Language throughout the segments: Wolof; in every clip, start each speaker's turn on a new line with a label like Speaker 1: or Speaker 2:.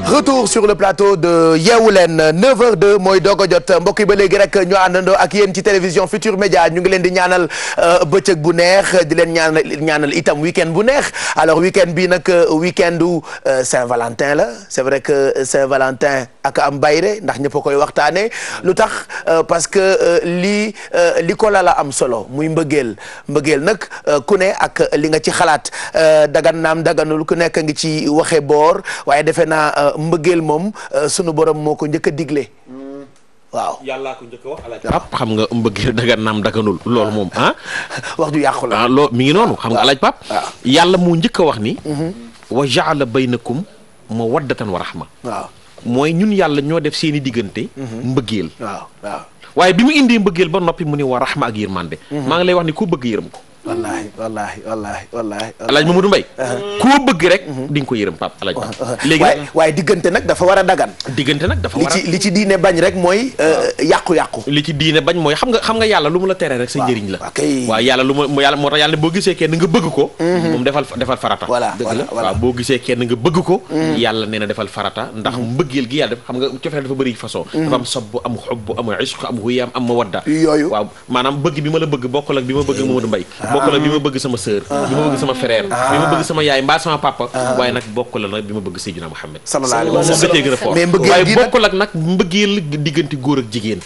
Speaker 1: retour sur le plateau de Yeewu Leen 9h02 mooy doog a jot mbokk yi ba léegi rek ñu àndandoo ak yéen ci télévision Futur Média ñu ngi leen di ñaanal bëccëg bu neex di leen ñaanal itam week-end bu neex alors week-end bi nag week-endu Saint-Valentin la c'est vrai que Saint-Valentin ak am bayre ndax ñëpp a koy waxtaanee lu tax parce que li ko la am solo muy mbëggeel nag ku ne ak li nga ci xalaat dagan naam daganul ku nekk ngi ci waxe boor waaye defe naa mbëggeel moom sunu borom moo ko njëkk a digle. waaw
Speaker 2: yàllaa ko njëkk a wax alaaj Pap xam nga mbëggeel dagan naam daganul loolu moom
Speaker 1: wax ju yàqu la
Speaker 2: loolu mi ngi noonu xam nga alaaj Pap yàlla moo njëkk a wax ni wa jaala baynakum mawaddatan wa rahma
Speaker 1: waaw
Speaker 2: mooy ñun yàlla ñoo def seeni diggante mbëggeel
Speaker 1: waaw
Speaker 2: waaye bi mu indee mbëggeel ba noppi mu ne wa rahma ak yërmande maa ngi lay wax ni ku bëgg yërëm ko
Speaker 1: wallaahi
Speaker 2: alaaj Mamadou Mbaye koo bëgg rek di nga ko yërëm Pape alaaj Pape léegi
Speaker 1: waaye diggante nag dafa war a dagan li ci diine bañ rek mooy yàqu-yàqu
Speaker 2: li ci diine bañ mooy xam nga yàlla lu mu la tere rek sa njëriñ la waaw yàlla lu mu yàlla moo tax yàlla boo gisee kenn nga bëgg ko moom defal farata waaw boo gisee kenn nga bëgg ko yàlla nee na defal farata ndax mbëggeel gi yàlla def xam nga cofeel dafa bëri façon dafa am sobb am xobb am ishq am huyaam am mawadda
Speaker 1: yooyu
Speaker 2: waaw maanaam bëgg bi ma la bëgg bokkul ak bi ma bëgg Mamadou Mbaye bokkul ak bi ma bëgg sama sœur bi ma bëgg sama frère bi ma bëgg sama yaay mbaa sama papa waaye nag bokkul ak nag bi ma bëgg Seydina Muhammad
Speaker 1: sallallahu alayhi wa sallam
Speaker 2: moom da cee gën a fort waaye bokkul ak nag mbëggeel diggante góor ak jigéen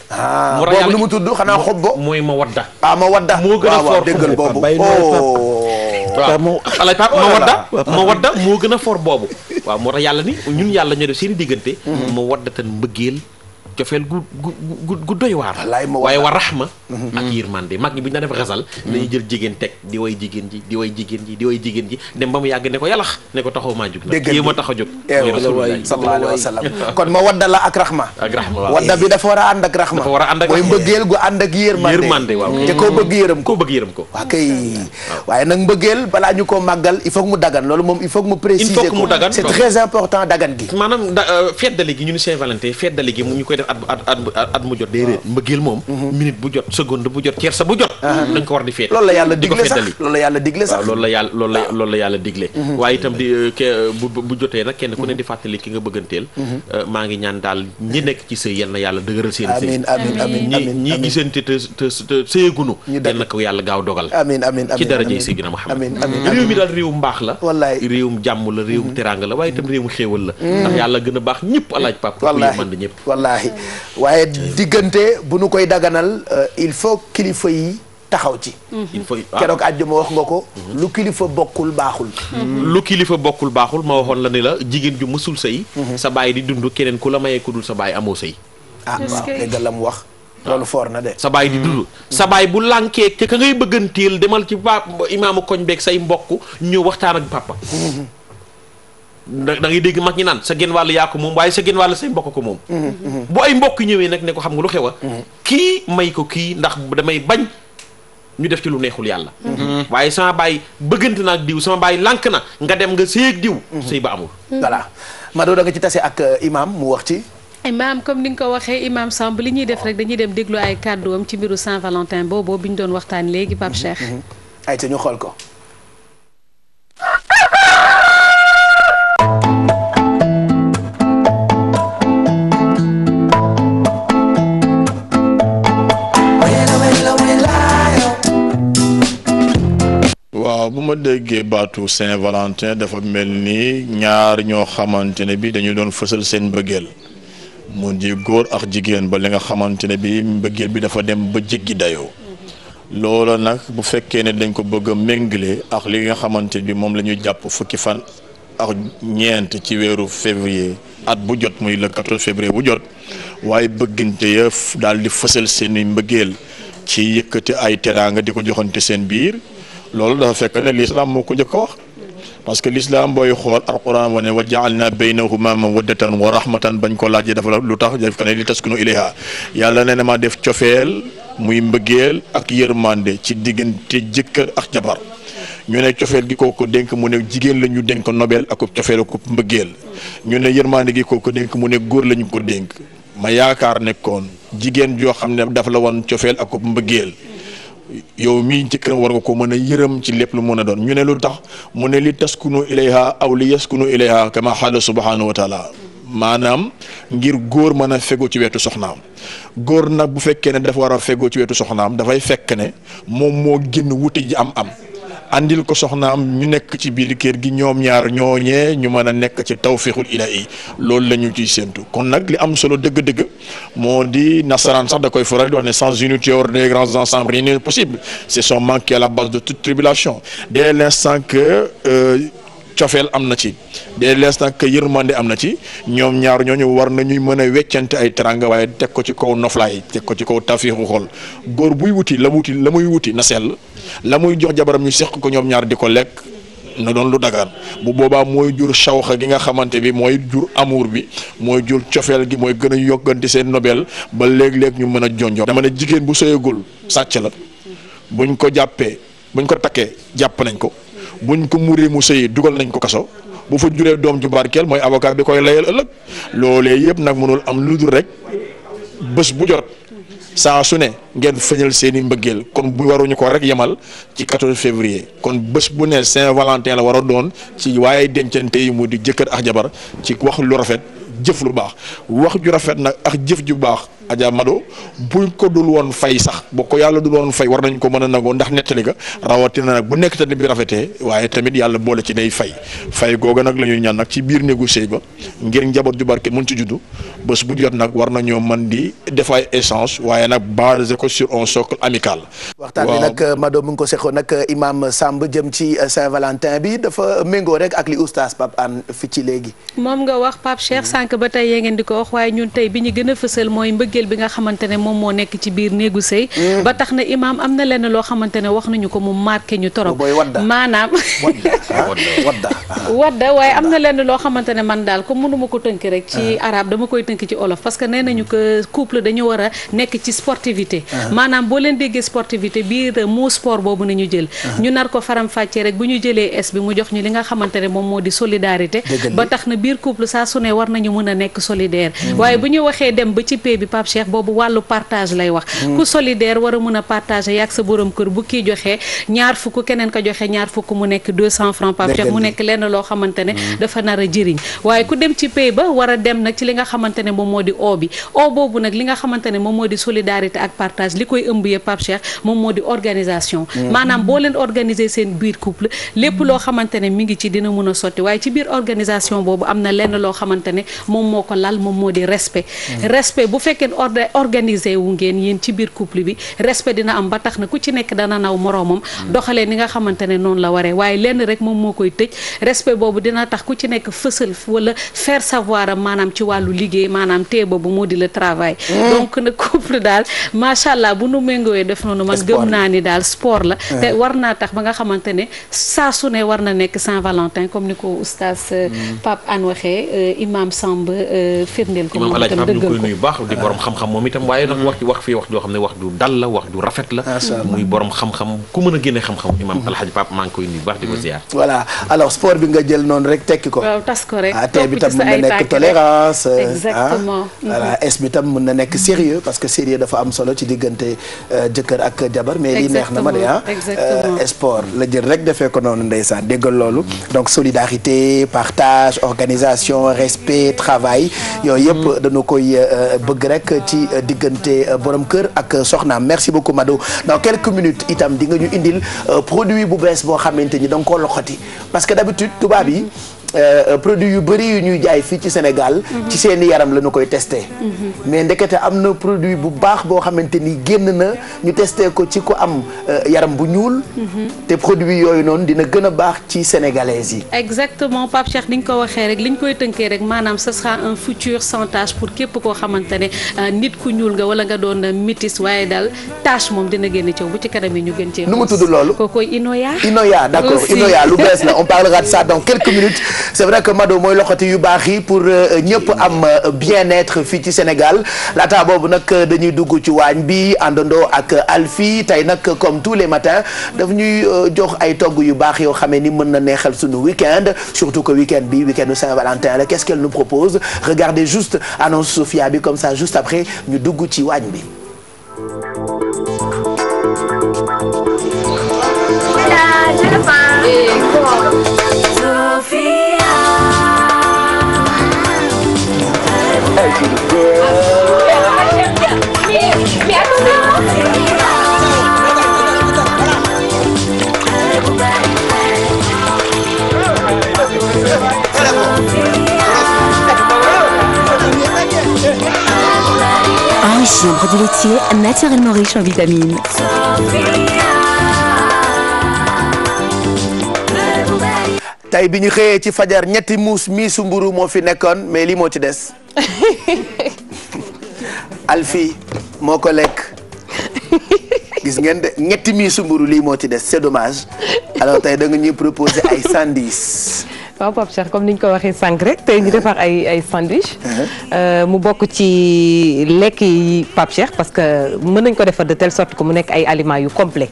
Speaker 1: moo tax yàlla lu mu tudd xanaa xobbo
Speaker 2: mooy ma wadda
Speaker 1: ma wadda
Speaker 2: moo gën a fort
Speaker 1: déggal boobu
Speaker 2: waaw alay pap ma wadda moo gën a fort boobu waaw moo tax yàlla ni ñun yàlla ñoo def seeni diggante ma wadda tan mbëggeel cofeel gu doy waar waaye wa rahma ak yërmande mag ñi bu ñu daan def xasal dañuy jël jigéen teg di way jigéen ji di way jigéen ji di way jigéen ji dem ba mu yàgg ne ko yalax ne ko taxaw maa jug nag kii ma tax a jóg
Speaker 1: sallallahu alayhi wa sallam kon ma wadda la ak rahma wadda bi dafa war a ànd ak rahma mooy mbëggeel gu ànd ak yërmande waaw te koo bëgg yërëm ko waaw kay waaye nag mbëggeel balaa ñu koo màggal il faut que mu dagan loolu moom il faut que mu préciser ko c'est très important dagan gi
Speaker 2: maanaam feddali gi ñu ni Saint-Valentin feddali gi ñu koy at mu jot déedéet mbëggeel moom minute bu jot seconde bu jot tierce bu jot dañ ko war di feet
Speaker 1: loolu la yàlla digle sax
Speaker 2: loolu la yàlla digle waaye itam di bu jotee nag kenn ku ne di fàttali ki nga bëgganteel maa ngi ñaan daal ñi nekk ci sëy yal na yàlla dëgëral seen sëy amiin ñi gisante te sëyagunu yal na ko yàlla gaaw dogal amiin ci darajey Seydina Muhammad réew mi daal réewum mbaax la réewum jàmm la réewum teraanga la waaye itam réewum xéewal la ndax yàlla gën a baax ñëpp alaaj pap ku yërmande ñëpp
Speaker 1: wallaahi waaye diggante bu nu koy daganal il faut kilifa yi taxaw ci keroog àjjuma wax nga ko lu kilifa bokkul baaxul
Speaker 2: ma waxoon la ne la jigéen ju mësul sëy sa baay di dund keneen ku la mayee ku dul sa baay amoo sëy
Speaker 1: waaw dégg la mu wax loolu foor na de
Speaker 2: sa baay di dund sa baay bu lànkee te ka ngay bëgganteel demal ci imaamu koñ beeg say mbokk ñëw waxtaan ak papa da ngay dégg mag ñi naan sa genn wàll yaa ko moom waaye sa genn wàll say mbokk ko moom bu ay mbokk ñëwee nag ne ko xam nga lu xew a kii may ko kii ndax damay bañ ñu def ci lu neexul yàlla waaye sama baay bëggante na ak diw sama baay lànk na nga dem nga sëy ak diw sëy ba amul
Speaker 1: voilà Mado da nga ci tase ak imam mu wax ci
Speaker 3: imam comme ni nga ko waxee imam Samb li ñuy def rek dañuy dem déglu ay kàdduwam ci mbiru Saint-Valentin boobu bi ñu doon waxtaan léegi Pape Cheikh
Speaker 1: ay te ñu xool ko
Speaker 4: waaw bu ma déggee baatu Saint-Valentin dafa mel ni ñaar ñoo xamante ne bi dañu doon fësal seen mbëggeel mu di góor ak jigéen ba li nga xamante ne bi mbëggeel bi dafa dem ba jéggi dayoo loola nag bu fekkee ne dañ ko bëgg a méngale ak li nga xamante bi moom la ñuy jàpp fukki fan ak ñeent ci weeru février at bu jot muy le 14 février bu jot waaye bëggante ya daal di fësal seen mbëggeel ci yëkkati ay teraanga di ko joxante seen biir loolu dafa fekk ne l'islam moo ko njëkk a wax parce que l'islam booy xool alquran wane wa ja'alna baynahuma mawaddatan wa rahmatan bañ ko laajee dafa lu tax def ko ne li taskunu ilayha yàlla nee na ma def cofeel muy mbëggeel ak yërmande ci diggante jëkkër ak jabar ñu ne cofeel gi kooku dénk mu ne jigéen la ñu dénk nobel ak cofeel ak mbëggeel ñu ne yërmande gi kooku dénk mu ne góor la ñu ko dénk ma yaakaar nekkoon jigéen joo xam ne dafa la woon cofeel ak mbëggeel yow mii jëkkër war nga ko mën a yërëm ci lépp lu mën a doon ñu ne lu tax mu ne li taskunu ilayha aw li yaskunu ilayha kama xaala subhanahu wa taala maanaam ngir góor mën a fegu ci wetu soxnaam góor nag bu fekkee ne dafa war a fegu ci wetu soxnaam dafay fekk ne moom moo génn wuti ji am andil ko soxnaam ñu nekk ci biir kër gi ñoom ñaar ñooñee ñu mën a nekk ci tawfiixul ilaahi loolu la ñu ciy séentu kon nag li am solo dëgg-dëgg moo di nasaraan sax da koy faral di wax ne sans unité hors des grands ensembles rien n'est possible c'est son manque qui est à la base de toute tribulation dès l'instant que cofeel am na ci dès l'instant que yërmande am na ci ñoom ñaar ñooñu war nañuy mën a weccante ay teranga waaye teg ko ci kaw noflaay teg ko ci kaw tafiixu xol góor buy wuti la muy wuti na sell la muy jox jabaram ñu seq ko ñoom ñaar di ko lekk na doon lu dagaan bu boobaa mooy jur shawxa gi nga xamante bi mooy jur amour bi mooy jur cofeel gi mooy gën a yokkanti seen nobel ba léeg-léeg ñu mën a jonjo dama ne jigéen bu sëyagul sàcc la buñ ko takkee jàpp nañ ko buñ ko muree mu sëyi dugal nañ ko kaso bu fa juree doom ju barkeel mooy avocat bi koy layal ëllëg loolee yëpp nag mënul am lu dul rek bés bu jot saa su ne ngeen feeñal seen i mbëggeel kon bu waruñu ko rek yemal ci 14 février kon bés bu ne Saint-Valentin la war a doon ci waaye dencante yi mu di jëkkër ak jabar ci wax lu rafet jëf lu baax wax ju rafet nag ak jëf ju baax Adja Mado buñ ko dul woon fay sax boo ko yàlla dul woon fay war nañ ko mën a nangoo ndax nettali ga rawatina nag bu nekk tamit bi rafetee waaye tamit yàlla boole ci day fay googa nag la ñuy ñaan nag ci biir néegu sëy ba ngir njaboot ju barke mën ci juddu bés bu jot nag war nañoo mën di def ay échange waaye nag basé ko sur un socle amical.
Speaker 1: waxtaan bi nag Mado mu ngi ko seqoon nag Imam Samb jëm ci Saint-Valentin bi dafa méngoo rek ak li oustaz Pape Hann fi ci léegi.
Speaker 3: moom nga wax Pape Cheikh sànq ba tey yee ngeen di ko wax waaye ñun tey bi ñu gën a fësal mooy mbëggeel bi nga xamante ne moom moo nekk ci biir néegu sëy ba tax na Imam am na lenn loo xamante ne wax nañu ko mu marqué ñu torop maanaam wadda waaye am na lenn loo xamante ne man daal comme mënuma ko tënk rek ci arabe dama koy tënk ci olof parce que nee nañu que couple dañu war a nekk ci sportivité maanaam boo leen déggee sportivité biir moo sport boobu nañu jël ñu nar ko faram fàccee rek bu ñu jëlee es bi mu jox ñu li nga xamante ne moom moo di solidarité ba tax na biir couple saa su ne war nañu mën a nekk solidaire waaye bu ñu waxee dem ba ci pay bi Pape Cheikh boobu wàllu partage lay wax ku solidaire war a mën a partager yaag sa borom kër bu kii joxee ñaar fukk keneen ko joxe ñaar fukk mu nekk 200 francs Pape Cheikh mu nekk lenn loo xamante ne dafa nar a jëriñ waaye ku dem ci pay ba war a dem nag ci li nga xamante ne moom moo di o bi o boobu nag li nga xamante ne moom moo di solidarité ak partage li koy ëmb yëpp Pape Cheikh moom moo di organisation maanaam boo leen organiser seen biir couple lépp loo xamante ne mi ngi ci dina mën a sotti waaye ci biir organisation boobu am na lenn loo xamante ne moom moo ko lal moom moo di respect bu fekkee organisé wu ngeen yéen ci biir couple bi respect dina am ba tax na ku ci nekk dana naw moroomam doxalee ni nga xamante ne noonu la waree waaye lenn rek moom moo koy tëj respect boobu dina tax ku ci nekk fësal wala faire savoir am maanaam ci wàllu liggéey maanaam tee boobu moo di le travail donc nag couple daal macha allah bu nu méngooyee def noonu man gëm naa ni daal sport la te war naa tax ba nga xamante ne saa su ne war na nekk Saint-Valentin comme ni ko oustaz Pape Hann waxee Imam Samb firndeel ko moom itam dëggal ko
Speaker 2: di borom xam-xam moom itam waaye nag wax fii wax joo xam ne wax ju dal la wax ju rafet la muy borom xam-xam ku mën a génne xam-xam Imam Alhaji Pape maa ngi koy nuyu baax di ko ziar
Speaker 1: voilà alors sport bi nga jël noonu rek tekki ko
Speaker 3: waaw tas ko rek
Speaker 1: tey bi tam mën na nekk tolérance
Speaker 3: exactement
Speaker 1: voilà es bi tam mën na nekk sérieux parce que sérieux dafa am solo ci diggante jëkkër ak jabar mais lii neex na ma de sport la jël rek defee ko noonu ndeysaan déggal loolu donc solidarité partage organisation respect travail yooyu yëpp dañu koy bëgg rek ci diggante borom kër ak soxnaam merci beaucoup Mado dans quelques minutes itam di nga ñu indil produit bu bees boo xamante ni da nga koo loxoti parce que d'habitude tubaab yi produit yu bëri yu ñuy jaay fii ci Sénégal ci seeni yaram la ñu koy testé mais ndekete am na produit bu baax boo xamante ni génn na ñu testé ko ci ku am yaram bu ñuul te produit yooyu noonu dina gën a baax ci sénégalaises yi
Speaker 3: exactement Pape Cheikh ni nga ko waxee rek li ñu koy tënkee rek maanaam ce sera un futur sans tache pour képp koo xamante ne nit ku ñuul nga wala nga doon métis waaye daal tache moom dina génn ci bu ci kanam yi ñu gën cee
Speaker 1: nu mu tudd loolu
Speaker 3: kookoy Inoya
Speaker 1: d'accord Inoya lu bees la on parlera de ça dans quelques minutes c'est vrai que Mado mooy loxoti yu baax yi pour ñëpp am bien-être fii ci Sénégal laata boobu nag dañuy dugg ci waañ bi àndandoo ak Alfie tey nag comme tous les matins daf ñuy jox ay togg yu baax yoo xamee ni mën na neexal suñu week-end surtout que week-end bi week-end Saint-Valentin la qu'est-ce qu'elle nous propose regardez juste annonce Sophia bi comme ça juste après ñu dugg ci waañ bi.
Speaker 5: Enrichi en produits laitiers naturellement riches en vitamines.
Speaker 1: tey bi ñu xëyee ci fajar ñetti miisu mburu moo fi nekkoon mais lii moo ci des Alfi moo ko lekk gis ngeen de ñetti miisu mburu lii moo ci des c'est dommage alors tey da nga ñuy proposer ay sandwich.
Speaker 6: waaw Pape Cheikh comme ni ñu ko waxee sànq rek tey ñu defar ay sandwich mu bokk ci lekk yi Pape Cheikh parce que mën nañ ko defar de telle sorte que mu nekk ay aliments yu complet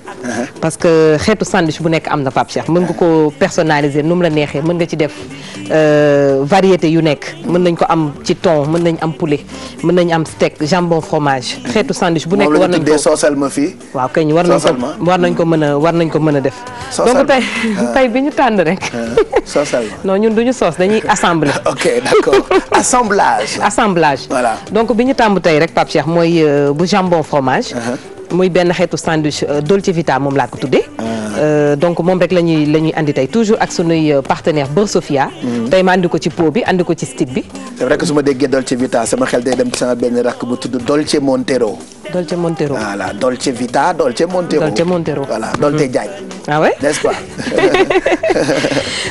Speaker 6: parce que xeetu sandwich bu nekk am na Pape Cheikh mën nga ko personnaliser nu mu la neexee mën nga ci def variété yu nekk mën nañ ko am ci thon mën nañ am poulet mën nañ am steak jambon fromage xeetu sandwich bu nekk war nañ ko
Speaker 1: soosal ma fii
Speaker 6: waaw kay war nañ ko mën a def donc tey bi ñu tànn rek
Speaker 1: soosal
Speaker 6: non ñun duñu soos dañuy assembler.
Speaker 1: ok d'accord assemblage.
Speaker 6: voilà donc bi ñu tàmb tey rek Pape Cheikh mooy bu jambon fromage. muy benn xeetu sandwich Dolce Vita moom laa ko tuddee. donc moom rek la ñuy andi tey toujours ak sunuy partenaire Beurre Sofia. tey ma andi ko ci pot bi andi ko ci stick bi.
Speaker 1: c'est vrai que su ma déggee Dolce Vita sama xel day dem ci sama benn rakk bu tudd Dolce Montero.
Speaker 6: Dolce Montero
Speaker 1: voilà Dolce Vita Dolce Montero. voilà Dolce Diagne.
Speaker 6: ah ouais
Speaker 1: n'est-ce pas.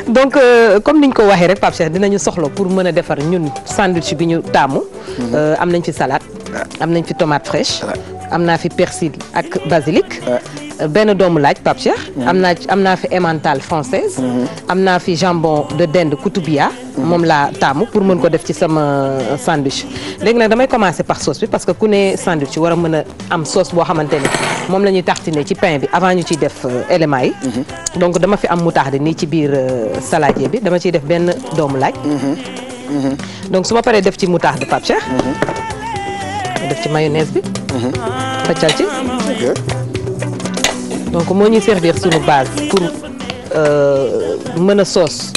Speaker 6: donc comme niñ ko waxee rek Pape Cheikh dinañu soxla pour mën a defar ñun sandwich bi ñu taamu. am nañ fi salade. am nañ fi tomate fraîche. am naa fi persil ak basilic. benn doomu laaj Pape Cheikh. am naa fi emmental française. am naa fi jambon de dinde Koutoubia. moom laa taamu pour mën ko def ci sama sandwich. léegi nag damay commencer par sauce bi parce que ku ne sandwich war a mën a am sauce boo xamante ne moom la ñuy tartiner ci pain bi avant ñu ciy def éléments yi. donc dama fi am moutarde nii ci biir saladier bi dama ciy def benn doomu laaj. donc su ma paree def ci moutarde Pape Cheikh. def ci mayonnaise bi. fëccal ci. donc moo ñuy servir sunu base pour mën a soos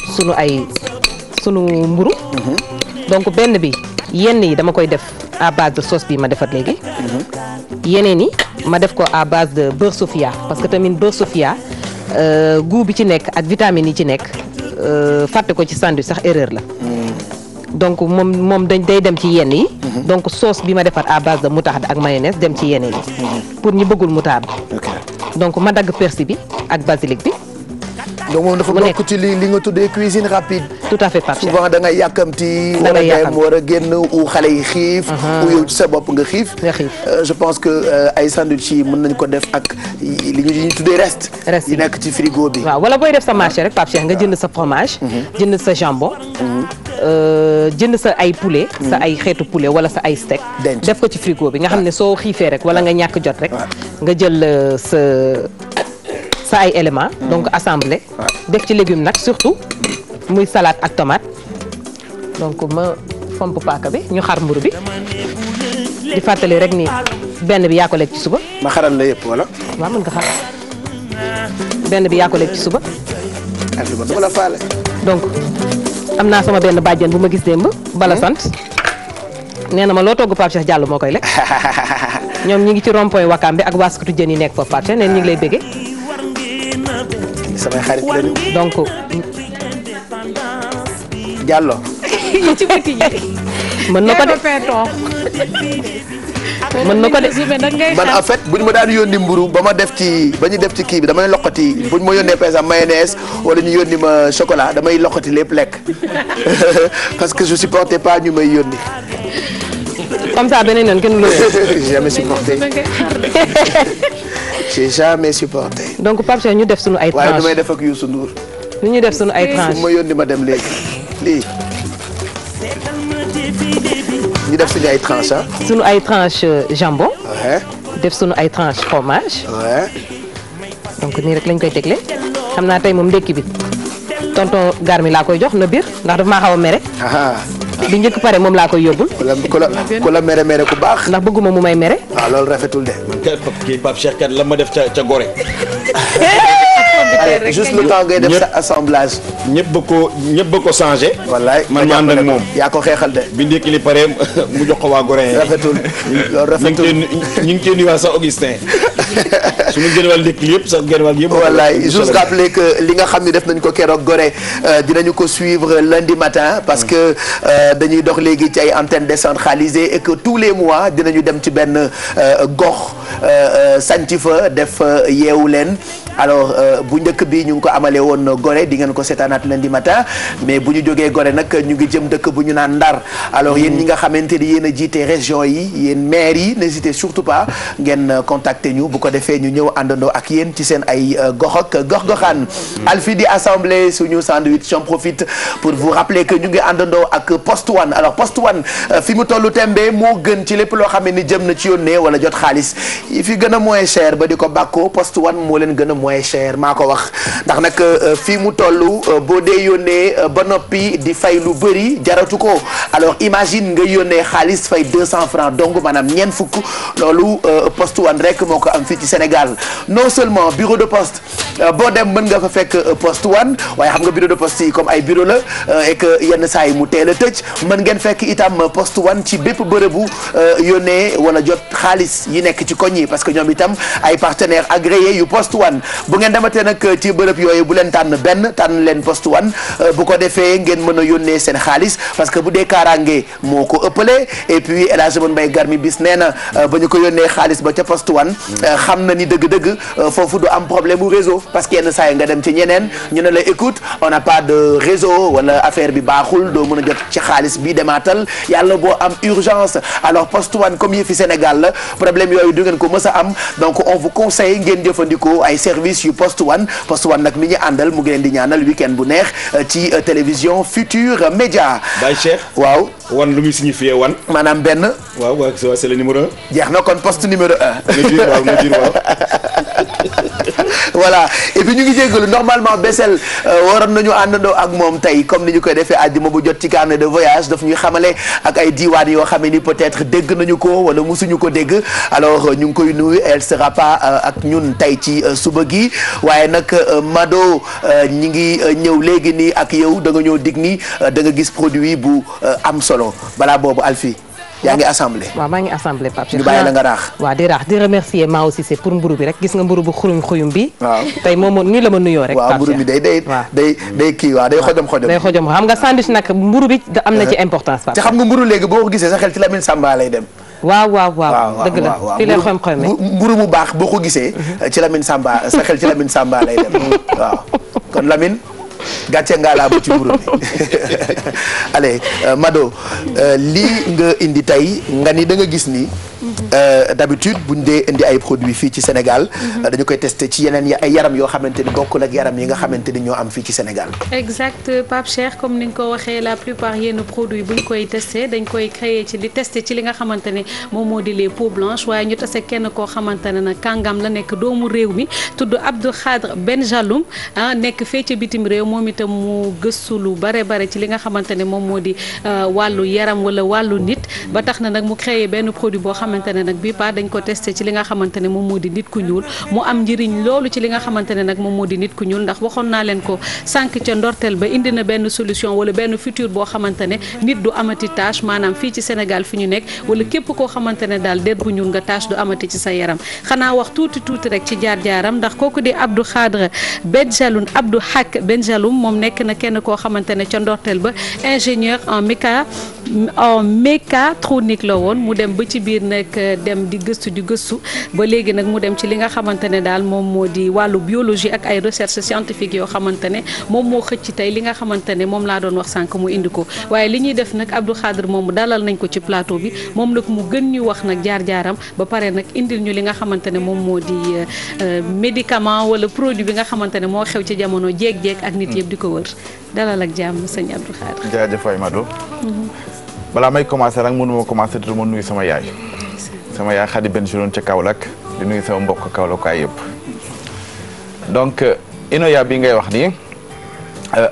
Speaker 6: sunu mburu donc benn bi yenn yi dama koy def à base de sauce bi ma defar léegi. yeneen yi ma def ko à base de beurre sofia parce que tamit beurre sofia goût bi ci nekk ak vitamines yi ci nekk fàtte ko ci sandwich sax erreur la. donc moom day dem ci yenn yi. donc sauce bi ma defar à base de moutarde ak mayonnaise dem ci yeneen yi. pour ñi bëggul moutarde. donc ma dagg persil bi ak basilic bi.
Speaker 1: donc moom dafa bokk ci li nga tuddee cuisine rapide.
Speaker 6: tout à fait Pape Cheikh
Speaker 1: souvent da ngay yàkkamti. war a dem war a génn u xale yi xiif. u yow ci sa bopp nga xiif. je pense que ay sandwich yi mën nañ ko def ak li ñu tuddee reste. yi nekk ci frigo bi.
Speaker 6: waaw wala booy def sa marché rek Pape Cheikh nga jënd sa fromage. jënd sa jambon. jënd sa ay poulet. sa ay xeetu poulet wala sa ay steak. def ko ci frigo bi nga xam ne soo xiifee rek wala nga ñàkk jot rek. nga jël sa ay éléments. donc assemblé. def ci légumes nag surtout muy salade ak tomate. donc ma fomp paaka bi ñu xar mburu bi di fàttali rek ni benn bi yaa ko lekk ci suba.
Speaker 1: ma xaral la yëpp wala.
Speaker 6: waaw mën nga xar benn bi yaa ko lekk ci suba.
Speaker 1: dama la faale.
Speaker 6: donc am naa sama benn bàjjen bu ma gis démb bala sant nee na ma loo togg Pape Cheikh Diallo moo koy lekk ñoom ñi ngi ci rond-point Wakam bi ak waaskatu jën yi nekk foofu Pape Cheikh neen ñi ngi lay béggee.
Speaker 1: samay xarit lañu.
Speaker 6: donc.
Speaker 1: Diallo.
Speaker 3: ci bëti yi.
Speaker 6: mën na ko de mën na ko de.
Speaker 1: man en fait bu ñu ma daan yónni mburu ba ñu def ci kii bi damay loqati bu ñu ma yónnee par exemple mayonnaise wala ñu yónni ma chocolat damay loqati lépp lekk parce que je supportais pas ñu may yónni.
Speaker 6: comme ça beneen yoon kenn
Speaker 1: j'ai jamais supporté. j'ai jamais supporté.
Speaker 6: donc Pape Cheikh ñu def sunu ay tranches
Speaker 1: waaye damay def ak Youssou Ndour.
Speaker 6: ñu def sunu ay tranches
Speaker 1: ma yónni ma dem léegi lii. ñu def suñu ay tranches ah.
Speaker 6: sunu ay tranches jambon.
Speaker 1: Ouais.
Speaker 6: def sunu ay tranches fromage.
Speaker 1: Ouais.
Speaker 6: donc nii rek lañ koy tegle xam naa tey moom ndekki bi tonton Garmi laa koy jox na biir ndax dafa maa xaw a mere. bi njëkk pare moom laa koy yóbbul.
Speaker 1: ku la mere ku baax.
Speaker 6: ndax bëgguma mu may mere.
Speaker 1: waaw loolu rafetul de.
Speaker 7: kii Pape Cheikh kat la ma def ca Gorée.
Speaker 3: rek
Speaker 1: juste le temps ngay def sa assemblage.
Speaker 7: ñëpp ba ko changé.
Speaker 1: wallaay
Speaker 7: man ma ànd ak moom.
Speaker 1: yaa ko xeexal de.
Speaker 7: bi ndekki li pare mu jox ko waa Gorée.
Speaker 1: rafetul loolu rafetul
Speaker 7: ñu ngi cee nuyuwaat sax Augustin. suñu genn wàll ndekki yëpp sax genn wàll yëpp.
Speaker 1: wallaay juste rappeler que li nga xam ne def nañ ko keroog Gorée dinañu ko suivre lundi matin parce que dañuy dox léegi ci ay antennes décentralisées et que tous les mois dinañu dem ci benn gox santi fa def yeewu leen. alors bu njëkk bi ñu ngi ko amale woon Gorée di ngeen ko seetaanaat lundi matin mais bu ñu jógee Gorée nag ñu ngi jëm dëkk bu ñu naan Ndar alors yéen ñi nga xamante ni yéen a jiite région yi yéen maires yi n'hésitez surtout pas ngeen contacter ñu bu ko defee ñu ñëw àndandoo ak yéen ci seen ay gox ak gox-goxaan. Alfie di assemblée suñu sandwich j'en profite pour vous rappeler que ñu ngi àndandoo ak Post One alors Post One fi mu tollu tembe moo gën ci lépp loo xam ne ni jëm na ci yónnee wala jot xaalis yi fi gën a moins cher ba di ko bàkkoo Post One moo leen gën a moins cher maa ko wax ndax nag fii mu toll boo dee yónnee ba noppi di fay lu bëri jaratu ko alors imagine nga yónnee xaalis fay 200 francs donc maanaam ñeent fukk loolu Post One rek moo ko am fii ci Sénégal non seulement bureau de poste boo dem mën nga fa fekk Post One waaye xam nga bureau de poste yi comme ay bureau la et que yenn saa yi mu teel a tëj mën ngeen fekk itam Post One ci bépp bërëbu yónnee wala jot xaalis yi nekk ci koñ yi parce que ñoom itam ay partenaires agréés yu Post One bu ngeen dematee nag ci bërëb yooyu bu leen tànn benn tànn leen Post One bu ko defee ngeen mën a yónnee seen xaalis parce que bu dee kaaraange moo ko ëppale et puis El Hadj Mbaye Garmi bis nee na ba ñu ko yónnee xaalis ba ca Post One xam na ni dëgg-dëgg foofu du am problème mu réseau parce que yenn saa yi nga dem ci ñeneen ñu ne la écoute on n'a pas de réseau wala affaire bi baaxul doo mën a jot ci xaalis bi demaatal yàlla boo am urgence alors Post One comme yëfi Sénégal la problème yooyu du ngeen ko mës a am donc on vous conseille ngeen jëfandikoo ay services yu Post One nag mi ñu àndal mu ngi leen di ñaanal week-end bu neex ci télévision Futur Média.
Speaker 7: Baye Cheikh.
Speaker 1: waaw
Speaker 7: wan lu muy signifier wan.
Speaker 1: maanaam benn.
Speaker 7: waaw c'est le numéro 1.
Speaker 1: jeex na kon poste numéro 1.
Speaker 7: nga jur waaw.
Speaker 1: voilà et puis ñu ngi jéggalu normalement Bessel waroon nañu àndandoo ak moom tey comme ni ñu koy defee àjjuma bu jot ci carnet de voyage daf ñuy xamale ak ay diiwaan yoo xam ne ni peut-être dégg nañu ko wala musuñu ko dégg alors ñu ngi koy nuyu elle sera pas ak ñun tey ci suba gi waaye nag Mado ñi ngi ñëw léegi nii ak yow da nga ñëw dig ni da nga gis produit bu am solo balaa boobu Alfie yaa ngi assemblée.
Speaker 6: waaw maa ngi assemblée Pape Cheikh.
Speaker 1: ñu bàyyi la nga raax.
Speaker 6: waaw di raax di remercier Mao Cissé pour mburu bi rek gis nga mburu bu xuyum bi. waaw tey moom nii la ma nuyoo rek.
Speaker 1: waaw mburu bi day kii waaw day xojom.
Speaker 6: day xojom xam nga sandwich nag mburu bi am na ci importance. Pape
Speaker 1: te xam nga mburu léegi boo ko gisee sa xel ci Lamine Samba lay dem.
Speaker 6: waaw dëgg la fii lay xom-xome
Speaker 1: mburu mu baax boo ko gisee. ci Lamine Samba sa xel ci Lamine Samba lay dem waaw kon Lamine. gàcce ngaa laa ba ci mburu bi allez Mado lii nga indi tey nga ni da nga gis ni d'habitude buñ dee indi ay produits fii ci Sénégal dañu koy testé ci yeneen ay yaram yoo xamante ni bokkul ak yaram yi nga xamante ni ñoo am fii ci Sénégal.
Speaker 3: exact Pape Cheikh comme ni nga ko waxee la plupart yenn produits buñ koy testé dañ koy créer ci li testé ci li nga xamante ne moom moo di les peaux blanches waaye ñu testé kenn koo xamante ne nag kàngam la nekk doomu réew mi tudd Abdou Khadre Benjaloum nekk fee ca bitim réew moom itam mu gëstu lu bare ci li nga xamante ne moom moo di wàllu yaram wala wàllu nit ba tax na nag mu créé benn produit boo xamante ne nag bii dañ ko testé ci li nga xamante ne moom moo di nit ku ñuul mu am njëriñ loolu ci li nga xamante ne nag moom moo di nit ku ñuul ndax waxoon naa leen ko sànq ca ndorteel ba indi na benn solution wala benn futur boo xamante ne nit du amati tache maanaam fii ci Sénégal fi ñu nekk wala képp koo xamante ne daal der bu ñuul nga tache du amati ci sa yaram xanaa wax tuuti rek ci jaar-jaaram ndax kooku di Abdou Khadre Benjaloum Abdou Hak Benjaloum moom nekk na kenn koo xamante ne ca ndorteel ba ingénieur en mécatronique la woon mu dem ba ci biir nag dem di gëstu ba léegi nag mu dem ci li nga xamante ne daal moom moo di wàllu biologie ak ay recherche scientifique yoo xamante ne moom moo xëcc tey li nga xamante ne moom laa doon wax sànq mu indi ko waaye li ñuy def nag Abdou Khadre moom dalal nañ ko ci plateau bi moom nag mu gën ñu wax nag jaar-jaaram ba pare nag indil ñu li nga xamante ne moom moo di médicament wala produit bi nga xamante ne moo xew ci jamono jéeg ak nit yëpp di ko wër dalal ak jàmm sëñ Abdou Khadre.
Speaker 8: jaajëf waay Mado. balaa may commencé nag mënuma commencé te ma nuyu sama yaay. sama yaay Khady Benjaloum ca Kaolack di nuyu sama mbokk Kaolackaay yëpp. donc INOYA bi ngay wax nii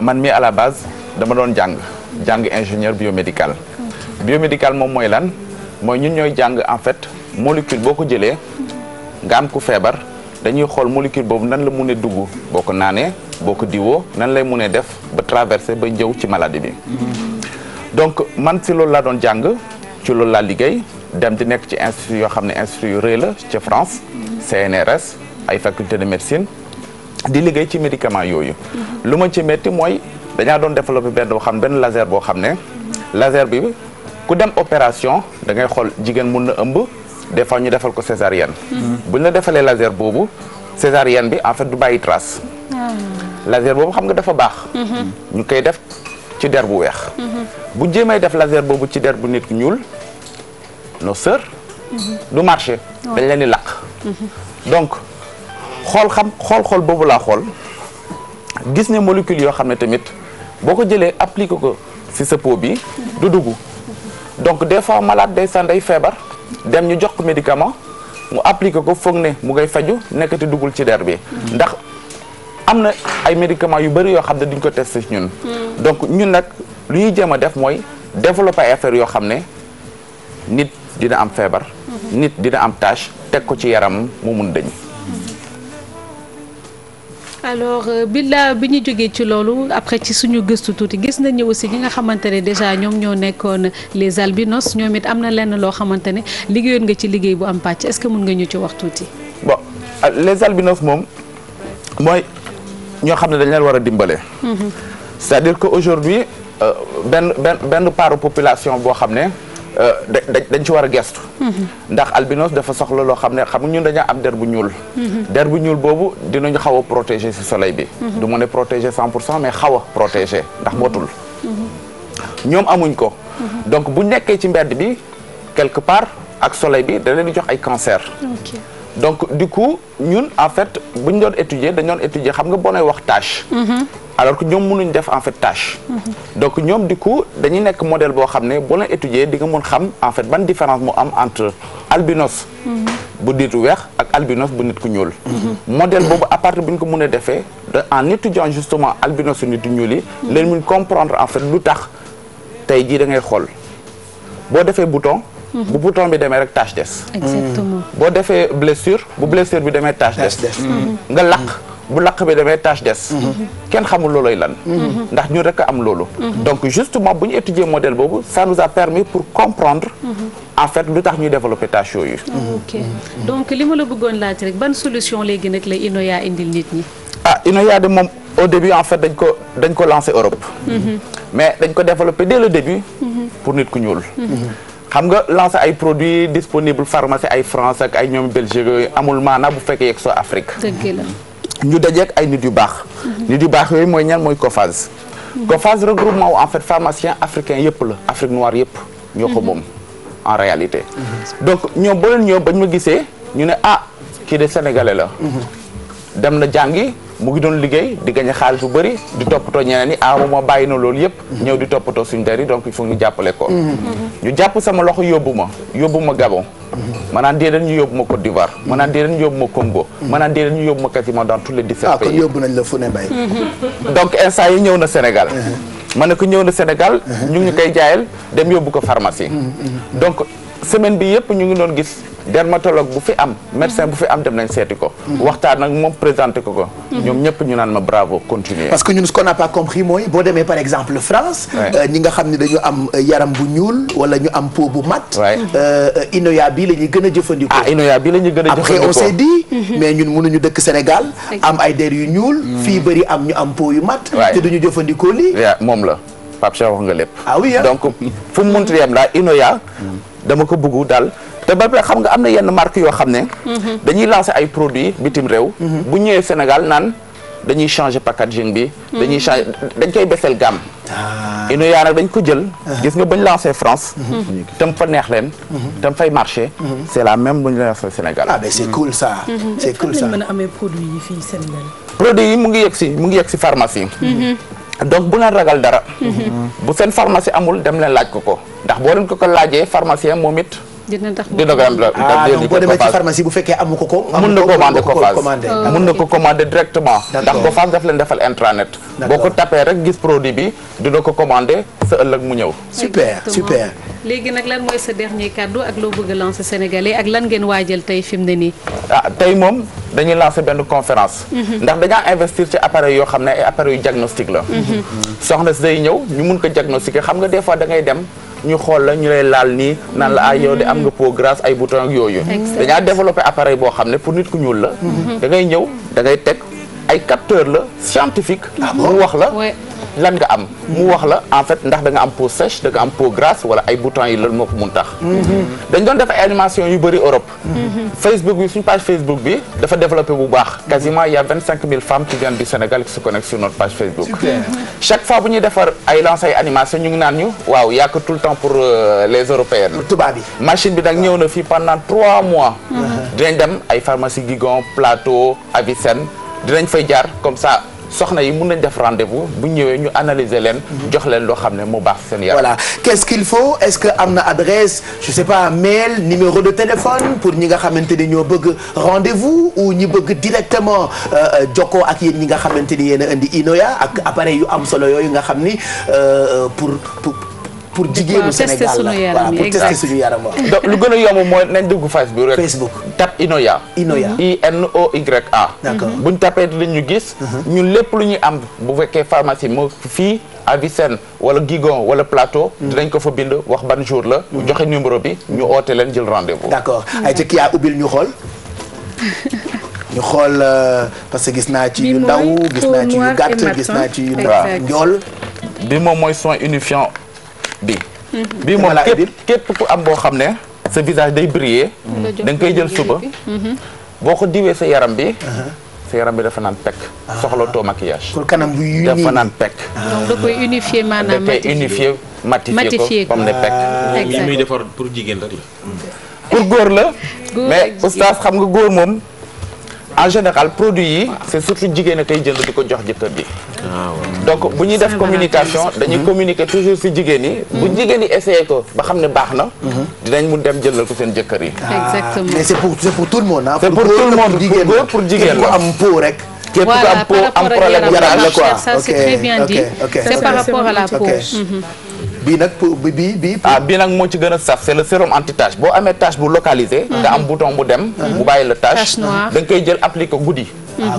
Speaker 8: man mi à la base dama doon jàng ingénieur biomédical. biomédical moom mooy lan mooy ñun ñooy jàng en fait molécule boo ko jëlee nga am ku feebar dañuy xool molécule boobu nan la mun a dugg boo ko naanee boo ko diwoo nan lay mun a def ba traverser ba jëw ci maladie bi. donc man si loolu laa doon jàng ci loolu laa liggéey dem di nekk ci institut yoo xam ne institut yu rëy la ca France CNRS ay faculté de médecine di liggéey ci médicament yooyu. lu ma ci métti mooy dañaa doon développé benn laser boo xam ne laser bi ku dem opération da ngay xool jigéen mun na ëmb. des fois ñu defal ko césarienne. bu ñu la defalee laser boobu césarienne bi en fait du bàyyi trace. laser boobu xam nga dafa baax. ñu koy def ci der bu weex. bu jéemee def laser boobu ci der bu nit ku ñuul nos sœurs. du marché dañ leen di laq. donc xool boobu laa xool gis ne molécule yoo xam ne tamit boo ko jëlee appliqué ko ci sa peau bi du dugg donc des fois malade day sanday feebar. dem ñu jox ko médicament mu appliqué ko foog ne mu ngay faju nekkati duggul ci der bi ndax am na ay médicaments yu bëri yoo xam ne duñ ko testé ci ñun donc ñun nag lu ñuy jéem a def mooy développer ay affaires yoo xam ne nit dina am feebar nit dina am tâche teg ko ci yaram mu mun dëñ
Speaker 3: alors bi ñu jógee ci loolu après ci suñu gëstu tuuti gis nañu aussi ñi nga xamante ne déjà ñoom ñoo nekkoon les albinos ñoom it am na lenn loo xamante ne liggéeyoon nga ci liggéey bu am pàcc est-ce que mën nga ñu ci wax tuuti.
Speaker 8: bon les albinos moom mooy ñoo xam ne dañ leen war a dimbale. c'est-à-dire que aujourd'hui benn part population boo xam ne dañ ci war a gestu. ndax albinos dafa soxla loo xam ne xam nga ñun dañoo am der bu ñuul. der bu ñuul boobu dinañu xaw a protéger ci soleil bi. du mën a protéger 100% mais xaw a protéger ndax motul. ñoom amuñ ko. donc bu nekkee ci mbedd bi quelque part ak soleil bi da leen di jox ay cancer. donc du coup ñun en fait bu ñu doon étudier dañu doon étudier xam nga boo nay wax tâche. alors que ñoom mënuñ def en fait tâche. donc ñoom du coup dañuy nekk modèle boo xam ne boo leen étudier di nga mën xam en fait ban différence mu am entre albinos. bu nit weex ak albinos bu nit ku ñuul. modèle boobu à partir bu ñu ko mën a defee en étudiant justement albinos su nit ñuul yi. leen mun comprendre en fait lu tax tey jii da ngay xool boo defee bouton. bu bouton bi demee rek tache des.
Speaker 3: exactement
Speaker 8: boo defee blessure bu blessure bi demee tache des. nga lakk bu lakk bi demee tache des. kenn xamul looloy lan. ndax ñu rek a am loolu. donc justement bu ñu étudier modèle boobu ça nous a permis pour comprendre. en fait lu tax ñuy développer tâche yooyu.
Speaker 3: ok donc li ma la bëggoon laaj rek ban solution léegi nag la Inoya indil nit ñi.
Speaker 8: ah Inoya de moom au début en fait dañ ko lancé Europe. mais dañ ko développer dès le début. pour nit ku ñuul. xam nga lancé ay produits disponibles pharmacie ay France ak ay ñoom Belgique yooyu amul maanaam bu fekkee yegg soo Afrique.
Speaker 3: dëgg la
Speaker 8: ñu dajeek ay nit yu baax. nit yu baax yooyu mooy ñan mooy COFAS. COFAS regroupement en fait pharmacien africain yëpp la Afrique noire yëpp ñoo ko moom en réalité. donc ñoom boo leen ñëw bañ ma gisee ñu ne ah kii de sénégalais la. dem na jàngi mu ngi doon liggéey di gañ xaalis bu bëri di toppatoo ñeneen ñi ah moom bàyyi na loolu yëpp ñëw di toppatoo suñu der yi donc il faut ñu jàppale ko. ñu jàpp sama loxo yóbbu ma Gabon. maanaam déedéet ñu yóbbu ma Côte d'Ivoire. maanaam déedéet ñu yóbbu ma Congo. maanaam déedéet ñu yóbbu ma quasiment dans tous les 17 pays.
Speaker 1: kon yóbbu nañ la fu ne bay.
Speaker 8: donc instant yi ñëw na Sénégal. ma ne ko ñëw na Sénégal. ñu ngi koy jaayal dem yóbbu ko pharmacie. donc semaine bi yëpp ñu ngi doon gis. dermatologue bu fi am médecin bu fi am dem nañ seeti ko waxtaan nag moom présenté ko ñoom ñëpp ñu naan ma bravo continuer
Speaker 1: parce que ñun ce qu'on n'a pas compris mooy boo demee par exemple France ñi nga xam ne dañu am yaram bu ñuul wala ñu am peau bu mat Inoya bi la ñuy gën a jëfandikoo
Speaker 8: Inoya bi la ñuy gën a jëfandikoo
Speaker 1: après on s'est dit mais ñun mënuñu dëkk Sénégal am ay der yu ñuul fii bëri am ñu am peau yu mat te duñu jëfandikoo lii
Speaker 8: moom la Pape Cheikh wax nga lépp
Speaker 1: oui
Speaker 8: donc fu mu munti yem laa Inoya dama ko bëggu daal te ba pare xam nga am na yenn marque yoo xam ne dañuy lancer ay produits bitim réew bu ñëwee Sénégal naan dañuy changer packaging bi dañ koy baissel gamme Inoya nag dañ ko jël gis nga bañ lancer France tam fa neex leen tam fay marché c'est la même bu ñu lancer Sénégal
Speaker 1: mais c'est cool ça c'est cool ça
Speaker 9: mën a amee produit yi fii Sénégal
Speaker 8: produit yi mu ngi yegg si pharmacie donc bu leen ragal dara bu seen pharmacie amul dem leen laaj ko ndax boo leen ko laajee pharmacien moom it dina
Speaker 1: donc boo demee ci pharmacie bu fekkee amu ko
Speaker 8: mun na commander COFAS mun na ko commander directement ndax COFAS daf leen defal intranet boo ko tapé rek gis produit bi dina ko commander sa ëllëg mu ñëw
Speaker 1: super
Speaker 3: léegi nag lan mooy sa dernier cadeau ak loo bëgg a lancer Sénégalais ak lan ngeen waajal tey fi mu ne nii.
Speaker 8: tey moom dañuy lancer benn conférence. ndax dañaa investir ci appareil yoo xam ne ay appareil yu diagnostic la. soxna si day ñëw ñu mun ko diagnostiquer xam nga des fois da ngay dem ñu xool la ñu lay laal nii naan la yow de am nga peau grasse ay boutons ak yooyu. dañaa développer appareil boo xam ne pour nit ku ñuul la. da ngay ñëw da ngay teg ay capteur la scientifique. mu wax la. lan nga am mu wax la en fait ndax da nga am peau sèche da nga am peau grasse wala ay boutons yi lan moo ko mun tax. dañ doon def ay animation yu bëri Europe. Facebook bi suñu page Facebook bi dafa développé bu baax quasiment il y a 25 000 femmes qui viennent du Sénégal qui se connectent sur notre page Facebook. chaque fois bu ñuy defar ay lancé ay animation ñu ngi naan ñu waaw y a que tout le temps pour les européennes. tubaab bi machine bi nag ñëw na fii pendant 3 mois. dinañ dem ay pharmacie Guigon Plateau Avicenne dinañ fay jaar comme ça. soxna yi mun nañ def rendez-vous bu ñëwee ñu analyser leen jox leen loo xam ne moo baax seen yaram.
Speaker 1: voilà qu'est-ce qu'il faut est-ce que am na adresse je sais pas mail numéro de téléphone pour ñi nga xamante ni ñoo bëgg rendez-vous ou ñi bëgg directement jokkoo ak yéen ñi nga xamante ni yéen a indi Inoya ak appareil yu am solo yooyu nga xam ni pour jigéenu Sénégal la voilà pour tester suñu yaram
Speaker 8: donc lu gën a yomb mooy nañ dugg Facebook tap Inoya INOYA d'accord buñ tapé dinañ ñu gis ñun lépp lu ñuy am bu fekkee pharmacie moo fii Avicenne wala Guigon wala Plateau dinañ ko fa bind wax ban jour la joxe numéro bi ñu oote leen jël rendez-vous
Speaker 1: d'accord ay ci kii a ubbil ñu xool ñu xool parce que gis naa ci yu ndaw gis naa ci yu gàtt gis naa ci yu njool
Speaker 8: bi moom mooy soin unifiant bi moom képp ku am boo xam ne sa visage day briller da nga koy jël suba boo ko diwee sa yaram bi dafa naan pekk soxlatoo maquillage
Speaker 1: pour kanam bu yu
Speaker 8: dafa naan pekk
Speaker 3: donc da koy unifier maanaam
Speaker 8: da koy unifier matifier ko comme ne pekk
Speaker 2: yi muy defar pour jigéen rek la
Speaker 8: pour góor la mais oustaz xam nga góor moom en général produit yi c'est surtout jigéen a koy jënd di ko jox jëkkër ji donc bu ñuy def communication dañuy communiquer toujours ci jigéen yi bu jigéen yi essayé ko ba xam ne baax na dinañ mun dem jëndal ko seen jëkkër yi
Speaker 3: exactement
Speaker 1: mais c'est pour tout le monde ah
Speaker 8: c'est pour tout le monde góor pour jigéen la
Speaker 1: am peau rek
Speaker 8: képp ku am peau am problème
Speaker 1: yaram la quoi
Speaker 3: ça c'est très bien dit c'est par rapport à la peau
Speaker 1: bii nag
Speaker 8: bii nag moo ci gën a saf c'est le sérum anti-tache boo amee tache bu localisé nga am bouton bu dem bu bàyyi la tache da nga koy jël appliqué guddi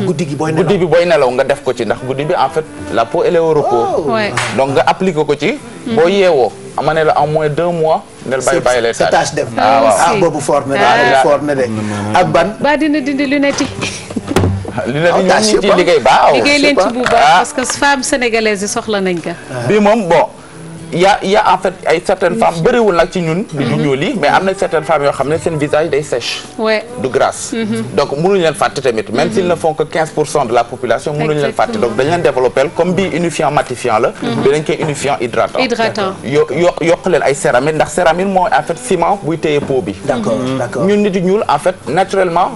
Speaker 1: guddi gi
Speaker 8: guddi bi booy nelaw nga def ko ci ndax guddi bi en fait la peau elle est au repos donc nga appliqué ko ci boo yeewoo ama ne la en moins 2 mois nel bàyyi les
Speaker 1: tache dem ah boobu fort na de ak ban
Speaker 3: ba dina dindi lunette
Speaker 8: li na di ñu ci liggéey baaw
Speaker 3: liggéey leen ci bu baax parce que femmes sénégalaises yi soxla nañ ko
Speaker 8: bii moom bon y a en fait ay certaines femmes bëriwul nag ci ñun di ñuul yi mais am na certaines femmes yoo xam ne seen visage day sèche du grasse donc mënuñu leen fàtte tamit même s'ils ne font que 15% de la population mënuñu leen fàtte donc dañ leen développer comme bii unifiant matifiant la bi dañ koy unifiant hydratant yokk leen ay céramide ndax céramide mooy en fait ciment buy téye peau bi
Speaker 1: d'accord
Speaker 8: ñun nit yu ñuul en fait naturellement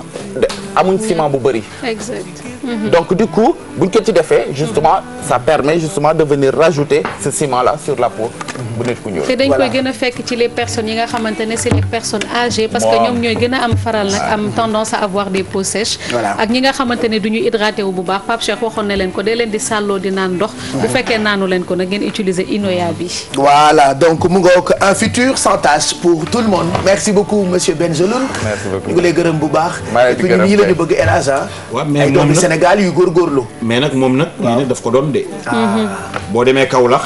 Speaker 8: amuñ ciment bu bëri
Speaker 3: exact
Speaker 8: donc du coup buñ ko ci defee justement ça permet justement de venir rajouter ce ciment là sur la peau bu nit ku ñuul
Speaker 3: te dañ koy gën a fekk ci les personnes yi nga xamante ne c'est les personnes âgées parce que ñoom ñooy gën a am faral nag am tendance à avoir des peaux sèches ak ñi nga xamante ne du ñu hydraté wu bu baax Pape Cheikh waxoon na leen ko dee leen di sàlloo di naan ndox bu fekkee naanu leen ko nag ngeen utiliser Inoya bi
Speaker 1: voilà donc mu ngoog un futur sans tache pour tout le monde merci beaucoup monsieur Bengeloun
Speaker 8: merci beaucoup
Speaker 1: ñu ngi lay gërëm bu baax et puis ñii la ñu bëgg élage
Speaker 2: ay
Speaker 1: doomu Sénégal yu góorgóorlu
Speaker 7: mais nag moom nag lii nag daf ko doon de boo demee Kaolack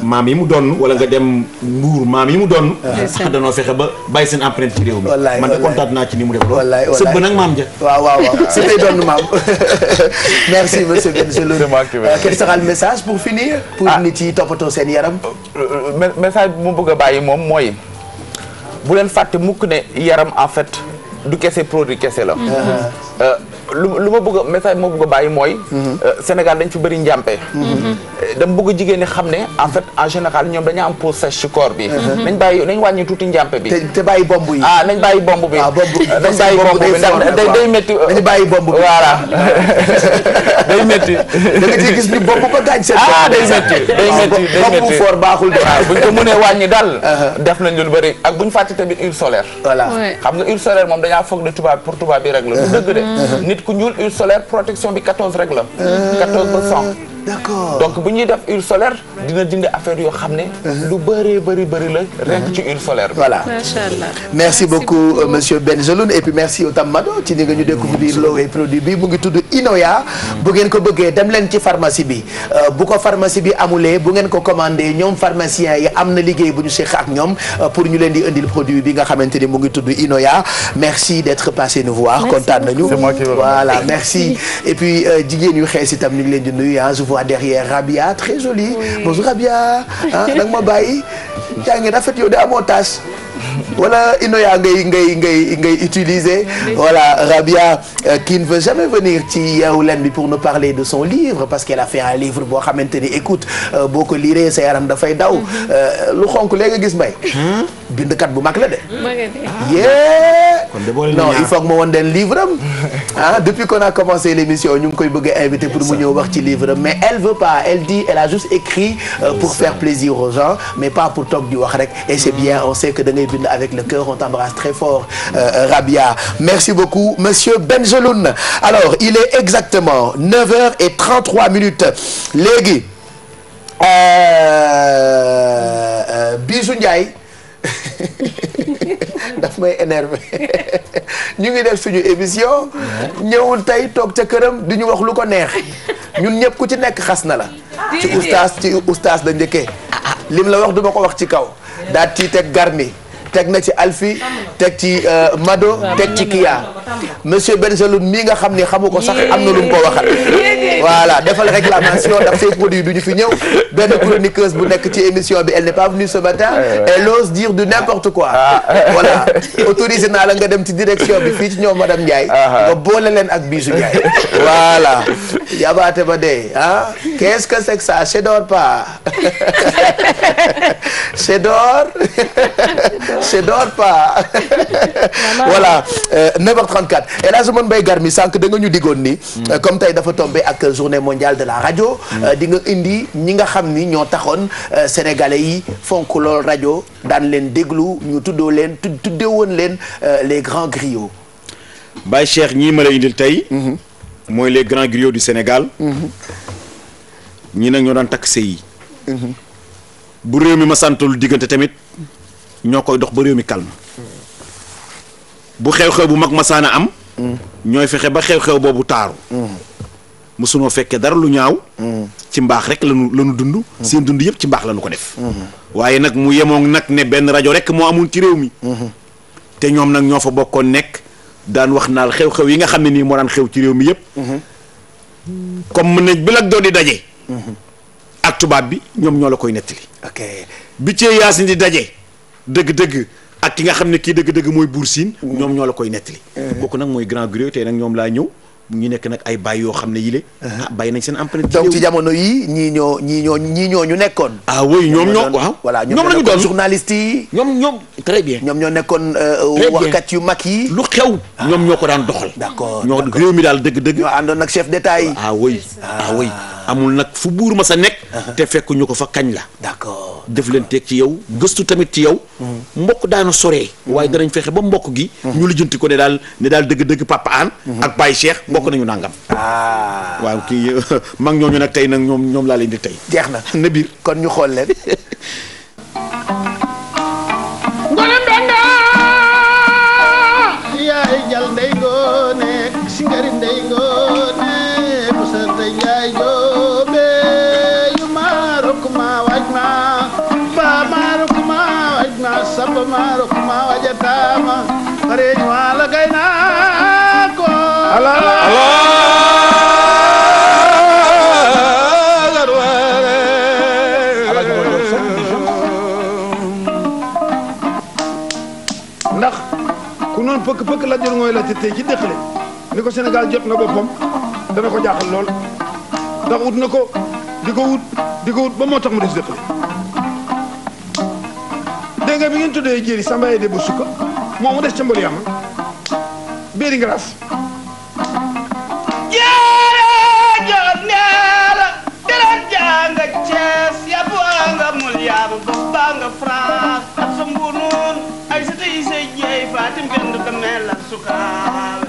Speaker 7: maam yi mu doon wala nga dem Mbuur maam yi mu doon danoo fexe ba bàyyi seen empreinte ci réew mi man de kontaan naa ci ni mu def loolu sëb nag maam ja
Speaker 1: waaw si tey doon maam merci monsieur Bengeloun quel sera le message pour finir pour nit yi toppatoo seen yaram
Speaker 8: message bu mu bëgg a bàyyi moom mooy bu leen fàtte mukk ne yaram en fait du kese produit kese la lu ma bëgg message moo bëgg a bàyyi mooy Sénégal dañ fi bëri njàmpe dama bëgg jigéen ñi xam ne en fait en général ñoom dañu am peau sèche ci corps bi nañ wàññi tuuti njàmpe bi
Speaker 1: te bàyyi bomb yi
Speaker 8: nañ bàyyi bomb bi nañ bàyyi bomb bi ndax day métti
Speaker 1: dañu bàyyi bomb bi
Speaker 8: voilà day métti
Speaker 1: da nga ciy gis ni bomb ba gaañ seen
Speaker 8: day métti
Speaker 1: bomb fort baaxul de
Speaker 8: buñ ko mënee wàññi daal def nañ lu bëri ak buñ fàtte tamit huile solaire
Speaker 1: voilà
Speaker 8: xam nga huile solaire moom dañaa foog ne tubaab pour tubaab bi rek la du dëgg de nit ku ñuul huile solaire protection bi 14 rek la 14%.
Speaker 1: d'accord
Speaker 8: donc bu ñuy def huile solaire dina dindi affaire yoo xam ne lu bëri la rien que ci huile solaire
Speaker 1: voilà
Speaker 3: macha allah.
Speaker 1: merci beaucoup monsieur Benjeloun et puis merci au Mado ci ni nga ñu découvrir loo produit bi mu ngi tudd Inoya bu ngeen ko bëggee dem leen ci pharmacie bi bu ko pharmacie bi amulee bu ngeen ko commandé ñoom pharmaciens yi am na liggéey bu ñu seq ak ñoom pour ñu leen di indil produit bi nga xamante ni mu ngi tudd Inoya merci d'être passé nous voir kontaan nañu voilà merci et puis jigéen yu xees itam ñu ngi leen di nuyu je vois derrière Rabia très jolie bonjour Rabia nag ma bàyyi yaa ngi rafet yow de amoo tâche wala Inoya ngay utiliser voilà Rabia qui ne veut jamais venir ci Yeewu Leen bi pour nous parler de son livre parce qu'elle a fait un livre boo xamante ni écoute boo ko liiree sa yaram dafay daw lu xonk léegi nga gis mbay bindkat bu mag la de non il faut que ma woon den livre am depuis qu'on a commencé l'émission ñu ngi koy bëgg a invité pour mu ñëw wax ci livre mais elle veut pas elle dit elle a juste écrit pour faire plaisir aux gens mais pas pour toog di wax rek et c'est bien on sait que da ngay bind avec le cœur on t'embrasse très fort Rabia merci beaucoup monsieur Benjeloun alors il est exactement 9h33 léegi Bijou Ndiaye daf may énervé ñu ngi def suñu émission ñëwul tey toog ca këram di ñu wax lu ko neex ñun ñëpp ku ci nekk xas na la ci oustaz la njëkkee lim la wax duma ko wax ci kaw daal ci teg Garmi teg na ci Alfi teg ci Mado teg ci Kia monsieur Benjeloun mii nga xam ni xamu ko sax am na lu mu ko waxal voilà defal réclamation ndax ces produits du ñu fi ñëw benn chroniqueuse bu nekk ci émission bi elle n'est pas venue ce matin elle ose dire du n'importe quoi voilà autorisé naa la nga dem ci direction bi fii ci ñoom madame Ndiaye nga boole leen ak Bijou Ndiaye voilà yabaate ba dee qu'est-ce que c'est que ça j'adore pas j'adore pas voilà 9h34 et là je mën bay Garmi sànq da nga ñu diggoon ni comme tey dafa tombé ak journée mondiale de la radio di nga indi ñi nga xam ni ñoo taxoon sénégalais yi fonk lool rajo daan leen déglu ñu tuddee woon leen les grands griots.
Speaker 7: Baye Cheikh ñii ma la indil tey mooy les grands griots du Sénégal ñii nag ñoo daan takk sëy yi bu réew mi ma santul diggante tamit ñoo koy dox ba réew mi calme bu xew-xew bu mag masaana am ñooy fexe ba xew-xew boobu taaru mosunoo fekkee dara lu ñaaw ci mbaax rek lañu dund seen dund yëpp ci mbaax lañu ko def waaye nag mu yemoon nag ne benn rajo rek moo amoon ci réew mi te ñoom nag ñoo fa bokkoon nekk daan wax naal xew-xew yi nga xam ne nii moo daan xew ci réew mi yëpp comme mën nañ bi lak doo di daje ak tubaab bi ñoom ñoo la koy nettali bi cee Yaasin di daje dëgg-dëgg ak ki nga xam ne kii dëgg-dëgg mooy Buur Siin ñoom ñoo la koy nettali kooku nag mooy grand griot tey nag ñoom laa ñëw ñu nekk nag ay baay yoo xam ne yile bàyyi nañ seen empreinte
Speaker 1: donc ci jamono yi ñii ñoo ñu nekkoon
Speaker 7: oui ñoom ñoo waaw
Speaker 1: voilà ñoom la ñu doon journaliste yi
Speaker 7: ñoom très bien
Speaker 1: ñoom ñoo nekkoon waxkat yu mag yi
Speaker 7: lu xew ñoom ñoo ko daan doxal
Speaker 1: d'accord
Speaker 7: ñoo réew mi daal dëgg-dëgg
Speaker 1: ñoo àndoon ak chef d'état yi
Speaker 7: oui amul nag fu buur ma sa nekk te fekk ñu ko fa kañ la
Speaker 1: d'accord
Speaker 7: def leen teeg ci yow gëstu tamit ci yow mbokk daana soree waaye danañ fexe ba mbokk gi ñu lijjanti ko ne daal dëgg-dëgg Papa An ak Baye Cheikh mbokk nañu nangam waaw kii mag ñooñu nag tey nag ñoom laa leen di tey
Speaker 1: jeex na
Speaker 7: na biir
Speaker 1: kon ñu xool leen
Speaker 10: ngone ndonda yaay jal ndey ngoone singari ndey ngoone musante yaay joobe yu maarok ma waj ma ba maarok ma waj ma samba maarok ma wajatama reeñu ala gayna ko ala ndax ku noonu pëkk la jël ngooy la ci tey ci dëkkale ni ko Sénégal jot na boppam dana ko jaaxal lool ndax wut na ko di ko wut ba moo tax mu des dëkkale dégg nga bi ngeen tuddee jéeri sambaye de bu sukka moom mu des ca mbol yama béeri ngaraas jéere jot neela deret janga Cees yabu nga mul yaama ba nga France ak sa mbunuun ay sa tey say jeey Fatim benn ka mel ak sukaawe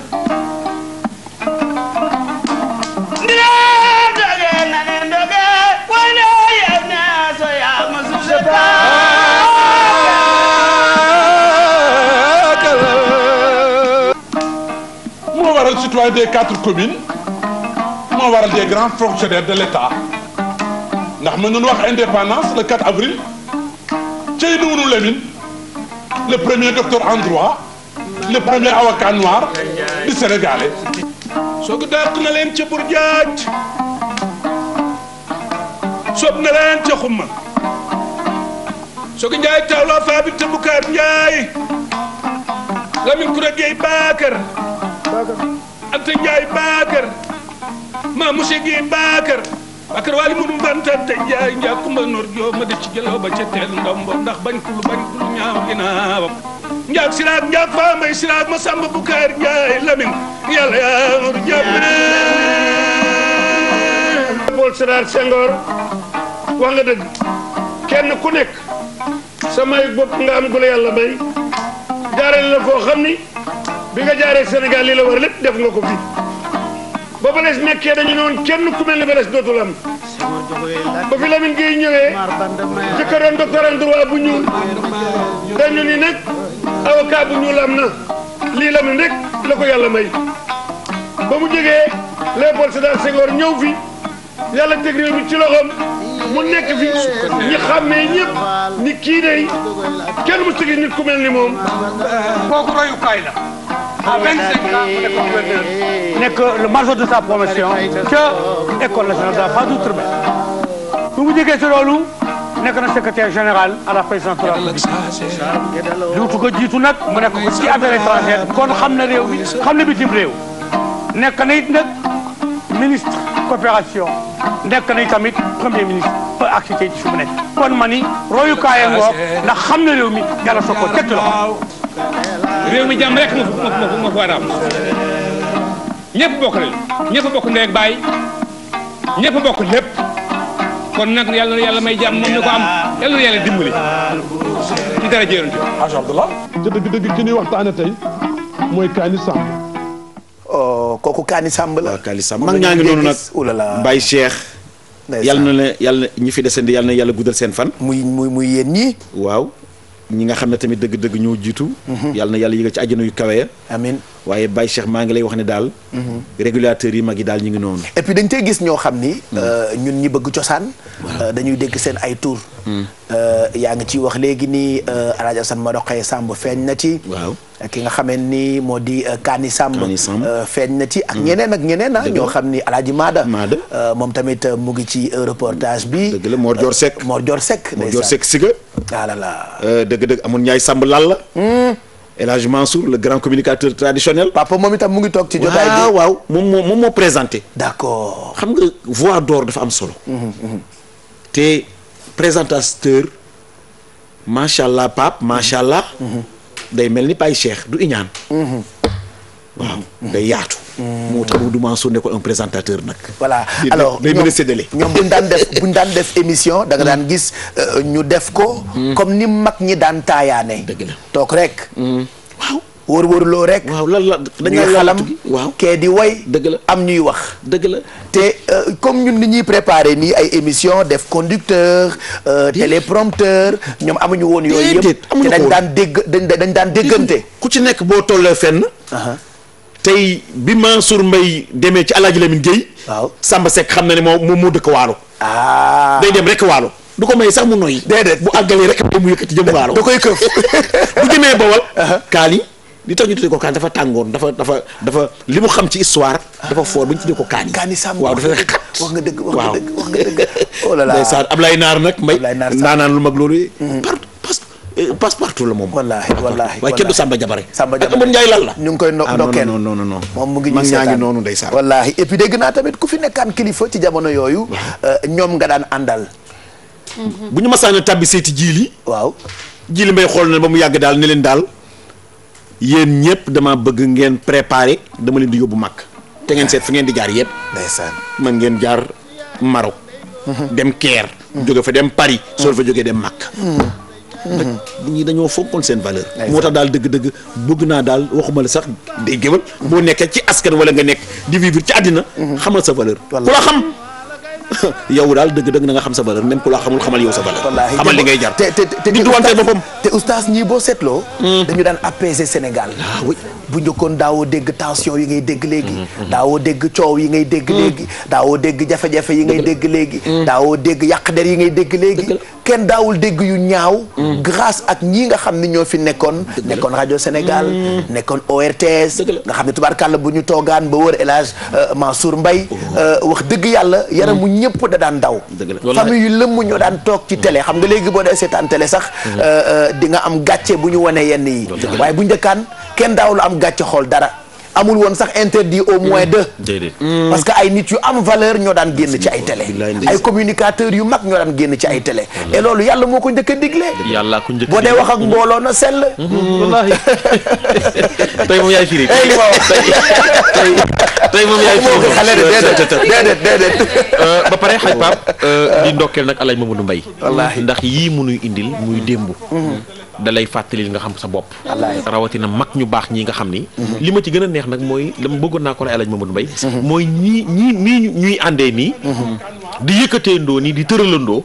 Speaker 10: ndee doge na ne
Speaker 11: citoyen des 4 communes moo waral des grands fonctionnaires de l'État ndax mën nañu wax indépendance le 4 avril cey Nourou Lamine le premier docteur en droit le premier avocat noir du Sénégalais.
Speaker 12: soog dàq na leen ca Bourdiaaj soob na leen ca Xumma soog Njaay tawla faa bi te Bukaar Njaay Lamine Koura Gueye Bakar Anta Njaay Bakar ma monsieur Gueye Bakar wali mu bantante Njaay Njakumba Noor Joob ma de ci jëloo ba ca teel ndombo ndax bañ ku lu ñaaw ginnaawam njaag siraag njaag faa mbay siraag ma samba Bukaar Njaay Lamine yàlla yaa ngur jàppale Paul Sédar Senghor wax nga dëgg kenn ku nekk samay bopp nga am gu la yàlla may jaarale la foo xam ni bi nga jaaree Sénégal li la war lépp def nga ko fi ba Blaise nekkee dañu ne woon kenn ku mel ni Blaise dootul am ba fi Lamine Gueye ñëwee jëkkëroon docteur en droit bu ñuul dañu ni nag avocat bu ñuul am na lii Lamine rek la ko yàlla may ba mu jógee Léopold Sédar Senghor ñëw fi yàlla teg réew mi ci loxoom mu nekk fi ñi xàmmee ñëpp ni kii day kenn mu sigi nit ku mel ni moom
Speaker 13: kooku royukaay la à 25 ans mu nekk gouverneur nekk le marshal de sa promotion ca école nationale de la phase d'outre-mer bu mu jógee ci loolu nekk na secrétaire général à la présidence de la République luutu ko jiitu nag mu nekk ko ci affaires étrangères kon xam na réew mi xam na bitim réew nekk na it nag ministre coopération nekk na tamit premier ministre ak ci fi mu nekk kon ma ni royukaaya ngoog ndax xam na réew mi yàlla soo ko teg loxo réew mi jàmm rek ma fa war a am ñëpp bokk nañu ñëpp bokk ndey ak baay ñëpp bokk lépp kon nag yàlla na yàlla may jàmm moom na ko am yàlla na yàlla dimbali ci dara jërëjëf.
Speaker 11: macha allah. te dëgg-dëgg ki ñuy waxtaane tey mooy Kaani Samb.
Speaker 1: kooku Kaani Samb la.
Speaker 7: waaw Kaani Samb mag ñaa ngi noonu nag. Baye Cheikh. yàlla na la yàlla ñi fi desandi yàlla na yàlla guddal seen fan.
Speaker 1: muy yéen ñii.
Speaker 7: waaw ñi nga xam ne tamit dëgg-dëgg ñoo jiitu. yàlla na yàlla yëgal ci àjjana yu kawe ya.
Speaker 1: amiin
Speaker 7: waaye Baye Cheikh maa ngi lay wax ne daal. régulateurs yi mag yi daal ñu ngi noonu.
Speaker 1: et puis dañ tey gis ñoo xam ni. ñun ñi bëgg cosaan. dañuy dégg seen ay tur. yaa ngi ciy wax léegi ni El Hadj Assane Madoxaye Samb feeñ na ci.
Speaker 7: waaw
Speaker 1: ki nga xamee ni moo di Kaani Samb. feeñ na ci ak ñeneen ak ñeneen ñoo xam ni El Hadj Maada. moom tamit mu ngi ci reportage bi.
Speaker 7: dëgg la Mor Dior Seck.
Speaker 1: Mor Dior Seck.
Speaker 7: Mor Dior Seck Siga.
Speaker 1: voilà.
Speaker 7: dëgg-dëgg amoon Ndiaye Samb lal la. El Hadj Mansour le grand communicateur traditionnel.
Speaker 1: papa moom itam mu ngi toog ci jotaay bi.
Speaker 7: waaw moom moo présenté.
Speaker 1: d'accord.
Speaker 7: xam nga voix d'or dafa am solo. te présentateur macha allah Pape macha allah. day mel ni Baye Cheikh du iñaan. waaw day yaatu. moo tax du Mansour ne ko un présentateur nag.
Speaker 1: voilà alors
Speaker 7: day mën a séddale.
Speaker 1: ñoom buñ daan def émission da nga daan gis ñu def ko. comme ni mag ñi daan taayaane.
Speaker 7: dëgg la
Speaker 1: toog rek.
Speaker 7: waaw
Speaker 1: wër loo rek.
Speaker 7: waaw lan la
Speaker 1: dañuy xalam
Speaker 7: waaw
Speaker 1: kee di way.
Speaker 7: dëgg la
Speaker 1: am ñuy wax.
Speaker 7: dëgg la
Speaker 1: te comme ñun ni ñuy préparer nii ay émission def conducteur téléprompteur ñoom amuñu woon yooyu yëpp. te dañ daan déggante.
Speaker 7: ku ci nekk boo tollee fenn. tey bi Mansour Mbaye demee ci Alaaji Lamine Gueye.
Speaker 1: waaw
Speaker 7: Samba Seck xam na ne moo dëkk waalo. day dem rek waalo. du ko may sax mu noyyi.
Speaker 1: déedéet
Speaker 7: bu àggalee rek mu yëkkati jëm waalo.
Speaker 1: da koy këf.
Speaker 7: bu demee Bawol. Kaani li tax ñu tuddee ko Kaani dafa tàngoon dafa li mu xam ci histoire. dafa foor ba ñu tuddee ko Kaani.
Speaker 1: Kaani Samb
Speaker 7: waaw dafa
Speaker 1: wax nga dëgg wax nga dëgg. oh là là
Speaker 7: ndeysaan Ablaye Naar nag may. naanaan lu mag loolu. passe partout la moom.
Speaker 1: wallaahi
Speaker 7: waaye kenn du Samba Jabare.
Speaker 1: Samba Jabare
Speaker 7: ak Amadou Ndiaye lan la.
Speaker 1: ñu ngi koy ndokkeel
Speaker 7: non
Speaker 1: moom mu ngi ñu
Speaker 7: mag
Speaker 1: seetaan
Speaker 7: ñaa ngi noonu ndeysaan.
Speaker 1: wallaahi et puis dégg naa tamit ku fi nekkaan kilifa ci jamono yooyu. ñoom nga daan àndal.
Speaker 7: bu ñu masaan a tàbbi seeti jiili.
Speaker 1: waaw
Speaker 7: jiili mbay xool na ba mu yàgg daal ne leen daal yéen ñëpp dama bëgg ngeen préparer dama leen di yóbbu mag te ngeen seet fi ngeen di jaar yëpp.
Speaker 1: ndeysaan
Speaker 7: man ngeen jaar Maroc. dem Caire. jóge fa dem Paris. soo fa jógee dem mag. ñii dañoo fonkoon seen valeur. moo tax daal dëgg-dëgg bëgg naa daal waxuma la sax day géwal boo nekkee ci askan wala nga nekk di vivre ci àddina. xamal sa valeur. ku la xam yow daal dëgg-dëgg na nga xam sa valeur même ku la xamul xamal yow sa valeur.
Speaker 1: wallaahi
Speaker 7: xamal li ngay jar.
Speaker 1: te
Speaker 7: nit wante boppam.
Speaker 1: te oustaz ñii boo seetloo. dañu daan apaiser Sénégal.
Speaker 7: oui
Speaker 1: bu njëkkoon daawoo dégg tension yi ngay dégg léegi. daawoo dégg coow yi ngay dégg léegi. daawoo dégg jafe-jafe yi ngay dégg léegi. daawoo dégg yàq der yi ngay dégg léegi. kenn daawul dégg yu ñaaw. grâce ak ñii nga xam ni ñoo fi nekkoon. nekkoon rajo Sénégal. nekkoon ORTS. nga xam ne tubaarkàlla bu ñu toogaan ba wër El Hadj Mansour Mbaye wax dëgg yàlla yaramu ñëpp da daan daw. famille yu lëmm ñoo daan toog ci télé xam nga léegi boo dee seetaan télé sax di nga am gàcce bu ñu wanee yenn yi. waaye bu njëkkaan kenn daawul am gàcce xool dara. amul woon sax interdit au moins deux. parce que ay nit yu am valeur ñoo daan génn ci ay télé. ay communicateurs yu mag ñoo daan génn ci ay télé. et loolu yàlla moo ko njëkk a digle.
Speaker 2: yàlla ko njëkk a
Speaker 1: boo dee wax ak mbooloo na sell.
Speaker 2: wallaahi tey moom yaay firi.
Speaker 1: li ma wax
Speaker 2: tey moom yaay firi.
Speaker 1: xale de déedéet.
Speaker 2: ba pare xaj Pape di ndokkeel nag Alaaji Mamadou Mbaye.
Speaker 1: wallaahi
Speaker 2: ndax yii munuy indil muy démb. da lay fàttali nga xam sa bopp. rawatina mag ñu baax ñi nga xam ni. li ma ci gën a neex nag mooy la ma bëggoon naa ko la Alaaji Mamadou Mbaye. mooy ñii ñuy àndee nii. di yëkkateendoo nii di tëralandoo.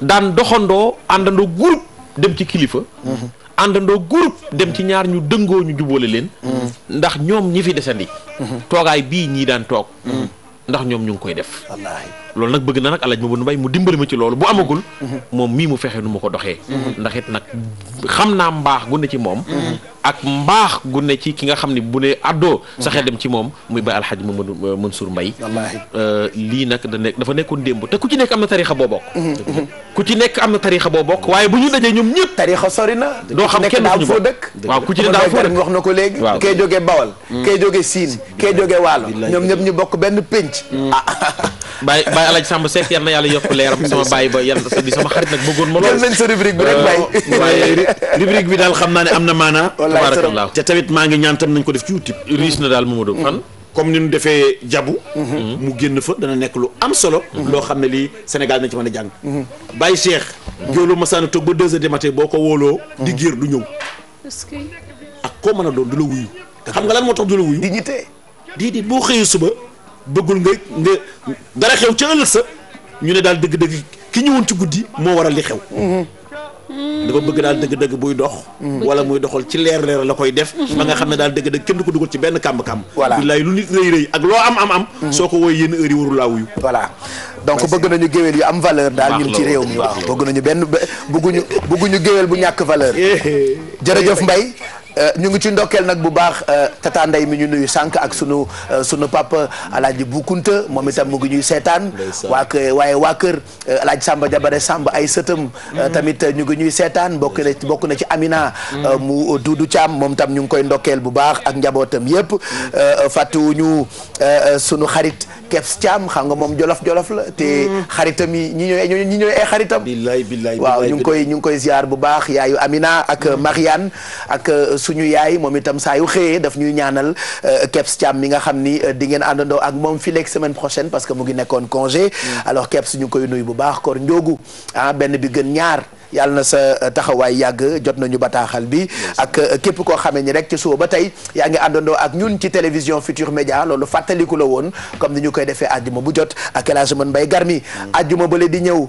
Speaker 2: daan doxandoo àndandoo groupe dem ci kilifa. àndandoo groupe dem ci ñaar ñu dëngoo ñu jubóole leen. ndax ñoom ñi fi desandi. toogaay bii ñii daan toog. ndax ñoom ñu ngi koy def. loolu nag bëgg na nag Alaaji Mamadou Mbaye mu dimbali ma ci loolu bu amagul. moom mii mu fexe nu ma ko doxee. ndax it nag xam naa mbaax gu ne ci moom. ak mbaax gu ne ci ki nga xam ne bu ne addoo. sa xel dem ci moom muy Baye Alhaji Mamadou Mansour Mbaye. lii nag dafa nekkoon démb te ku ci nekk am na tarixa boo bokk. ku ci nekk am na tarixa boo bokk waaye bu ñu dajee ñoom ñëpp.
Speaker 1: tarixa sori na.
Speaker 2: doo xam kenn
Speaker 1: daal foo dëkk.
Speaker 2: waaw ku ci ne daal foo dëkk
Speaker 1: wax na ko léegi.
Speaker 2: waaw
Speaker 1: kay jógee Bawal. kay jógee Siin kay jógee Waalo. ñoom ñëpp ñu bokk benn pénc.
Speaker 2: Baye Alaaji Samba Seck yal na yàlla yokk leeram sama baay ba yàlla di sama xarit nag bëggoon ma lool.
Speaker 1: jël nañ sa rubrique bi rek Baye.
Speaker 7: waaye rubrique bi daal xam naa ne am na maanaa.
Speaker 2: tabarakallah
Speaker 7: te tamit maa ngi ñaan tam nañ ko def ci YouTube.
Speaker 2: riis na daal Mamadou fan.
Speaker 7: comme ni ñu defee jabu. mu génn fa dana nekk lu am solo. loo xam ne lii Sénégal nañ ci mën a jàng. Baye Cheikh. Géwélu Masana toog ba 2h du matin boo ko wóoloo. di géer du ñëw. ak koo mën a doon du la wuyu. xam nga lan moo tax du la wuyu.
Speaker 1: dignité.
Speaker 7: di boo xëyee suba. bëggul nga dara xew ca ëllëg sa ñu ne daal dëgg-dëgg ki ñëwoon ci guddi moo waral li xew. dafa bëgg daal dëgg-dëgg buy dox. wala muy doxal ci leer la koy def. ba nga xam ne daal dëgg-dëgg kenn du ko dugal ci benn kàmb-kàmb.
Speaker 1: voilà
Speaker 7: billaay lu nit rëy ak loo am. soo ko wooyee yenn heure yi warul laa wuyu.
Speaker 1: voilà donc bëgg nañu géwél yu am valeur daal ñun ci réew mi waaw bëgg nañu bëgguñu géwél bu ñàkk valeur. jërëjëf Mbaye. ñu ngi ci ndokkeel nag bu baax tata Ndeye mi ñu nuyu sànq ak sunu papa Alaaji Bukunta moom itam mu ngi ñuy seetaan waa kër Alaaji Samba Jabare Samba ay sëtam tamit ñu ngi ñuy seetaan bokk na ci Amina mu Dudu Thiam moom tam ñu ngi koy ndokkeel bu baax ak njabootam yëpp fàttewuñu sunu xarit Keps Thiam xam nga moom jolof la te xaritam yi ñi ñooy ay xaritam
Speaker 7: billaay
Speaker 1: waaw ñu ngi koy ziar bu baax yaayu Amina ak Marianne ak suñu yaay moom itam saa yu xëyee daf ñuy ñaanal Keps Thiam mi nga xam ni di ngeen àndandoo ak moom fii léegi semaine prochaine parce que mu ngi nekkoon congé alors Keps ñu ngi koy nuyu bu baax kor Ndiogu benn bi gën ñaar yàlla na sa taxawaay yàgg jot nañu bataaxal bi ak képp koo xamee ni rek ci suba ba tey yaa ngi àndandoo ak ñun ci télévision Futur Média loolu fàttaliku la woon comme ni ñu koy defee àjjuma bu jot ak El Hadj Mbaye Garmi àjjuma bële di ñëw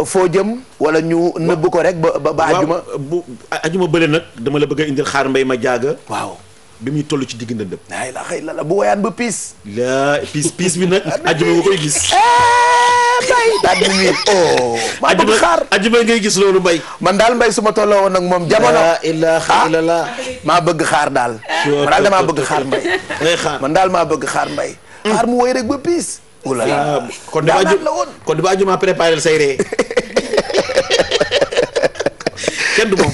Speaker 1: foo jëm wala ñu nëbb ko rek ba àjjuma
Speaker 7: bu àjjuma bële nag dama la bëgg a indil xaar mbay ma jaaga
Speaker 1: waaw
Speaker 7: bi muy toll ci digg ndëndëm
Speaker 1: laa ilaaha illallaah bu woyaan ba piis
Speaker 7: piis bi nag àjjuma nga koy gis
Speaker 1: Mbaye daal di nuyu maa bëgg xaar
Speaker 7: àjjuma ngay gis loolu Mbaye
Speaker 1: man daal Mbaye su ma tolloo woon nag moom jamono
Speaker 7: laa ilaaha illallaah
Speaker 1: maa bëgg xaar daal man daal damaa bëgg xaar Mbaye man daal maa bëgg xaar Mbaye xaar mu woy rek ba piis oulala
Speaker 7: kon dafa àjjuma préparé say ree kenn du moom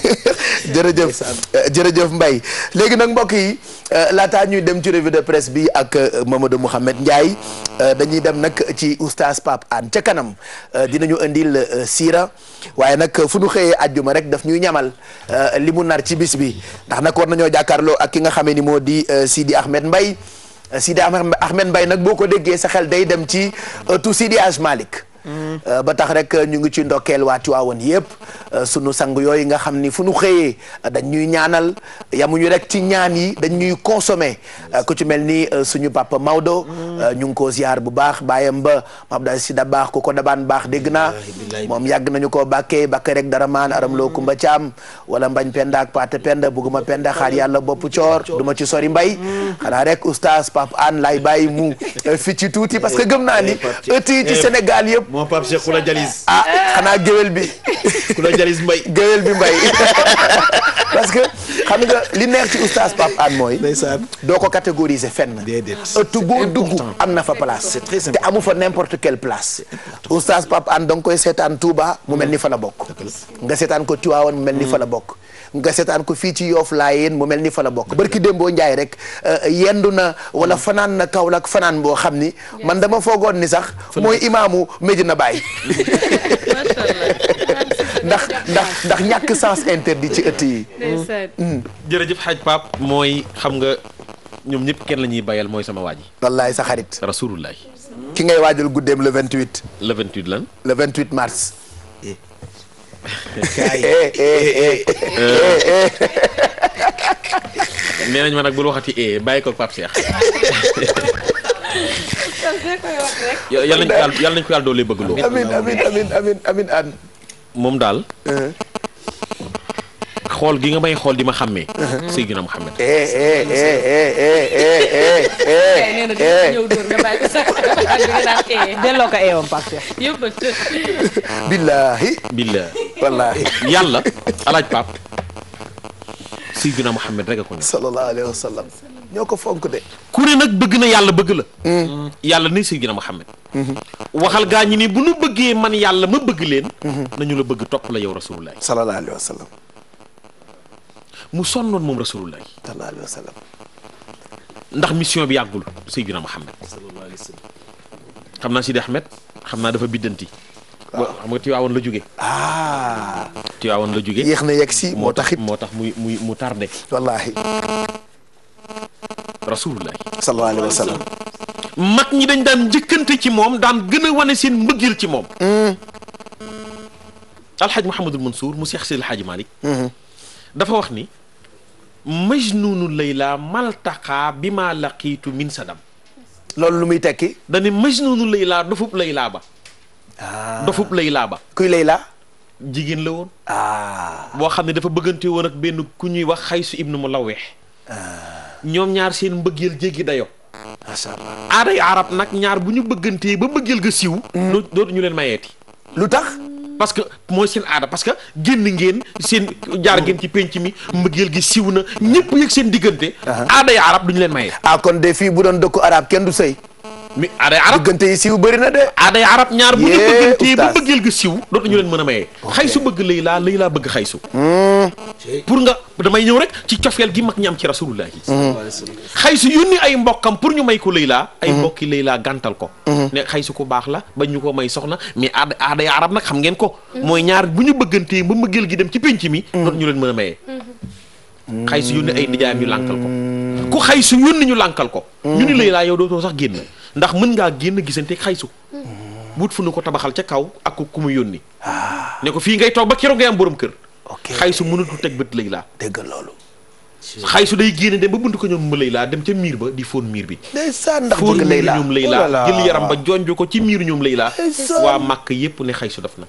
Speaker 1: jërëjëf Mbaye léegi nag mbokk yi laataa ñuy dem ci revue de presse bi ak Mamadou Mouhamed Ndiaye dañuy dem nag ci oustaz Pape Hann ca kanam dinañu indil siira waaye nag fu ñu xëyee àjjuma rek daf ñuy ñamal li mu nar ci bis bi ndax nag war nañoo jàkkaarloo ak ki nga xamee ni moo di Sidi Ahmed Mbaye Sidi Ahmed Mbaye nag boo ko déggee sa xel day dem ci tu Sidi Hadj Malick ba tax rek ñu ngi ci ndokkeel waa Tiwaawan yëpp sunu sang yooyu nga xam ni fu nu xëyee dañ ñuy ñaanal yamuñu rek ci ñaan yi dañ ñuy consommer ku ci mel ni suñu papa Maodo ñu ngi ko ziar bu baax bàyyam ba Mabda si da baax ku ko dabaan baax dégg naa moom yàgg nañu koo bàkkee bàkke rek dara maan aram loo kumba caam wala mbañ penda ak paate penda bugguma penda xaar yàlla bopp coor duma ci sori mbay xanaa rek oustaz Pape Anne lay bàyyi mu fi ci tuuti parce que gëm naa ni ëtt yi ci Sénégal yëpp
Speaker 7: moo Pape Cheikh ku la jalis
Speaker 1: xanaa géwél bi
Speaker 7: ku la jalis mbay
Speaker 1: géwél bi mbay parce que xam nga li neex ci oustaz Pape Anne mooy doo ko catégoriser fenn ëtt boo dugg am na fa place te amu fa n'importe quelle place oustaz Pape Anne da nga koy seetaan Touba mu mel ni fa la bokk nga seetaan ko Tiwaawan mu mel ni fa la bokk nga seetaan ko fii ci Yoff Laayeen mu mel ni fa la bokk barki démboo Njaay rek yendu na wala fanaan na Kaolack fanaan boo xam ni man dama foogoon ni sax mooy imaamu Medina Baye ndax ñàkk sens interdit ci ëtt yi.
Speaker 2: jërëjëf xaaj Pape mooy xam nga ñoom ñëpp kenn la ñuy bayal mooy sama waa ji.
Speaker 1: wallaay sa xarit.
Speaker 2: rasulullah.
Speaker 1: ki ngay waajal guddeem le 28.
Speaker 2: le 28 lan.
Speaker 1: le 28 mars.
Speaker 2: nee nañ ma nag bul waxati bàyyi ko Pape Cheikh. yàlla nañ ko yàlla doole bëgg loo.
Speaker 1: amiin an
Speaker 2: moom daal. xool gi nga may xool di ma xàmmee. Seydina Muhammad.
Speaker 6: delloo ko eewam Pape Cheikh.
Speaker 1: billaahi. wallaahi.
Speaker 2: yàlla alaaj Pape. Seydina Muhammad rek a ko ñor.
Speaker 1: sallallahu alayhi wa sallam. ñoo ko fonk de.
Speaker 2: ku ne nag bëgg na yàlla bëgg la. yàlla ni Seydina Muhammad. waxal gaa ñi ni bu nu bëggee man yàlla ma bëgg leen. nañu la bëgg topp la yow rasulullah.
Speaker 1: sallallahu alayhi wa sallam.
Speaker 2: mu sonnoon moom rasulullah.
Speaker 1: sallallahu alayhi wa sallam.
Speaker 2: ndax mission bi yàggul Seydina Muhammad. sallallahu alayhi wa sallam. xam naa Sidi Ahmed xam naa dafa biddanti. waaw xam nga Tiwaawan la jóge. Tiwaawan la jóge.
Speaker 1: yéex na yegg si moo tax
Speaker 2: mu tardé.
Speaker 1: wallaahi.
Speaker 2: rasulullah.
Speaker 1: sallallahu alayhi wa sallam.
Speaker 2: mag ñi dañ daan njëkkante ci moom daan gën a wane seen mbëggeel ci moom. Alxaaj Mouhamadul Mansour mu Seex Seydi El Hadji Malick. dafa wax ni. majnunu layla maltaqa bi ma laqiitu min sadam.
Speaker 1: loolu lu muy tekki.
Speaker 2: dañu majnunu layla dofub layla ba. dofub layla ba.
Speaker 1: kuy layla.
Speaker 2: jigéen la woon. boo xam ne dafa bëggante woon ak benn ku ñuy wax Xaysu ibnu Mulawwex. ñoom ñaar seen mbëggeel jéggi dayo.
Speaker 1: macha allah.
Speaker 2: aaday arab nag ñaar bu ñu bëggantee ba mbëggeel ga siiw. dootu ñu leen mayeeti.
Speaker 1: lu tax.
Speaker 2: parce que mooy seen aada parce que génn ngeen seen jaar ngeen ci penc mi mbëggeel gi siw na ñëpp yëg seen diggante. aaday arab duñu leen maye.
Speaker 1: kon de fii bu doon dëkku arab kenn du sëy.
Speaker 2: mi aaday arab
Speaker 1: diggante yi siw bëri na de.
Speaker 2: aaday arab ñaar bu ñu bëggantee ba mbëggeel gi siw dootuñu leen mën a maye. Xaysu bëgg Layla bëgg Xaysu. pour nga damay ñëw rek ci cofeel gi mag ñi am ci rasulullah yi. Xaysu yónni ay mbokkam pour ñu may ko Layla. ay mbokki Layla gàntal ko. ne Xaysu ko baax la ba ñu ko may soxna mais aaday arab nag xam ngeen ko. mooy ñaar bu ñu bëggantee ba mbëggeel gi dem ci penc mi. dootuñu leen mën a maye. Xaysu yónni ay nijaayam ñu lànkal ko. ku Xaysu yónni ñu lànkal ko. ñu ni Layla yow dootoo sax génn. ndax mën ngaa génn gisanteeg Xaysu. wut fu nu ko tabaxal ca kaw ak ku mu yónni. ne ko fii ngay toog ba keroog ngay am borom kër. Xaysu mënatu teg bët Layla.
Speaker 1: dégg loolu.
Speaker 2: Xaysu day génne dem ba buntu ko ñoom ma Layla dem ca miir ba di fóon miir bi.
Speaker 1: ndeysaan ndax bëgg Layla
Speaker 2: ñoom Layla jël yaram ba jonju ko ci miir ñoom Layla. waa Màkk yépp ne Xaysu def na.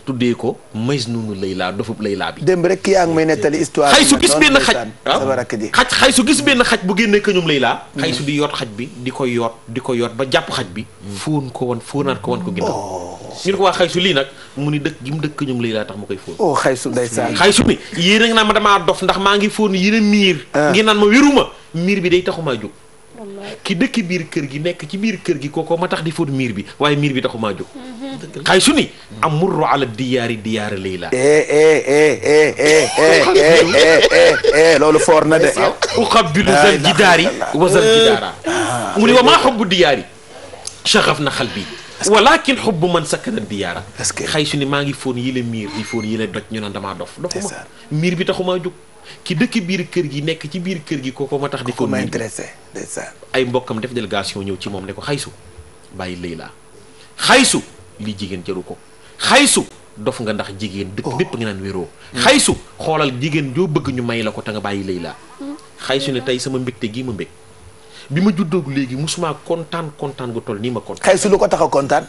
Speaker 2: tuddee ko majnunu Layla dofub Layla bi.
Speaker 1: démb rek yaa ngi may nettali histoire.
Speaker 2: Xaysu gis benn xaj Xaysu gis benn xaj bu génnee ko ñoom Layla. Xaysu di yoot xaj bi di ko yoot ba jàpp xaj bi. fóonaat ko wan ko ginnaaw. ñu ne ko waa Xaysu lii nag mu ni dëkk gi mu dëkk ñoom Layla tax mu koy fóon.
Speaker 1: Xaysu ndeysaan.
Speaker 2: Xaysu ni yéen a ngi naan ma damaa dof ndax maa ngi fóon yéen a miir. ngi naan ma wéruma miir bi day taxumaa jóg. ki dëkk biir kër gi nekk ci biir kër gi kooko ma tax di fóon miir bi waaye miir bi taxumaa jóg. Xaysu ni amurru ala diyaara Layla.
Speaker 1: loolu foor na de.
Speaker 2: uqabbilu zal jidaari wa zal jidaara. mu ni wa maa xubbu diyaari shaxaf na xalbi walakin xubbu man sakkana diyaara. Xaysu ni maa ngi fóon yile miir di fóon yile doj ñu naan damaa dof dofuma miir bi taxumaa jóg. ki dëkk biir kër gi nekk ci biir kër gi kooko ma tax di fóon miir bi ay mbokkam def délégation ñëw ci moom ne ko Xaysu bàyyi Layla. Xaysu lii jigéen jëru ko xaysu dof nga ndax jigéen dëkk bépp nga naan wéroo xaysu xoolal jigéen joo bëgg ñu may la ko te nga bàyyi Layla xaysu ne tey sama mbégte gii ma mbég bi ma juddoogu léegi musuma kontaan gu toll nii ma kontaan.
Speaker 1: xaysu lu ko tax a kontaan.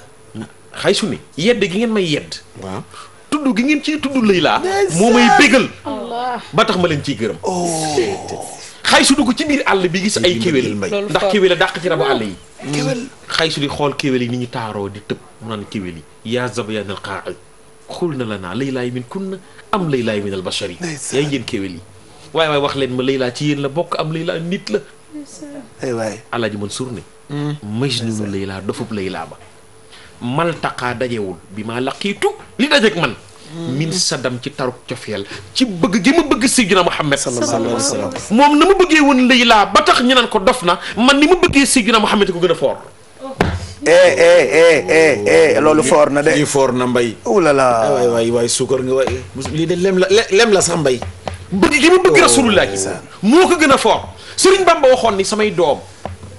Speaker 2: xaysu ne yedd gi ngeen may yedd. waaw tudd gi ngeen ciy tudd Layla moo may bégal. ba tax ma leen ciy gërëm. xaysu dugg ci biir àll bi gis ay kéwél ndax kéwél a dàq ci rabu àll yi. kéwél xaysu di xool kéwél yi ni ñu taaroo di tëb mu naan kéwél yi yaa zabayanal qaa'i xul na la naa Laylaay min kunna am Laylaay min al bashari yaay ngeen kéwél yi waaye wax leen ma Layla ci yéen la bokk am Layla nit la.
Speaker 1: waay
Speaker 2: Alaaji Mansuur ne majnunu Layla dofub Layla ba maltaqaa dajewul bi maa laqiitu li dajeek man min sadam ci taruk cofeel ci bëgg gi ma bëgg Seydina Muhammad sallallahu alayhi wa sallam moom na ma bëggee woon Layla ba tax ñu naan ko dof na man ni ma bëggee Seydina Muhammad ko gën a foor
Speaker 1: loolu foor na de
Speaker 7: lii foor na mbay
Speaker 1: oulala
Speaker 7: waay suukar nga waay lii de lem la sax mbay
Speaker 2: bëgg gi ma bëgg rasulullah gi moo ko gën a foor Sëriñ Bamba waxoon ni samay doom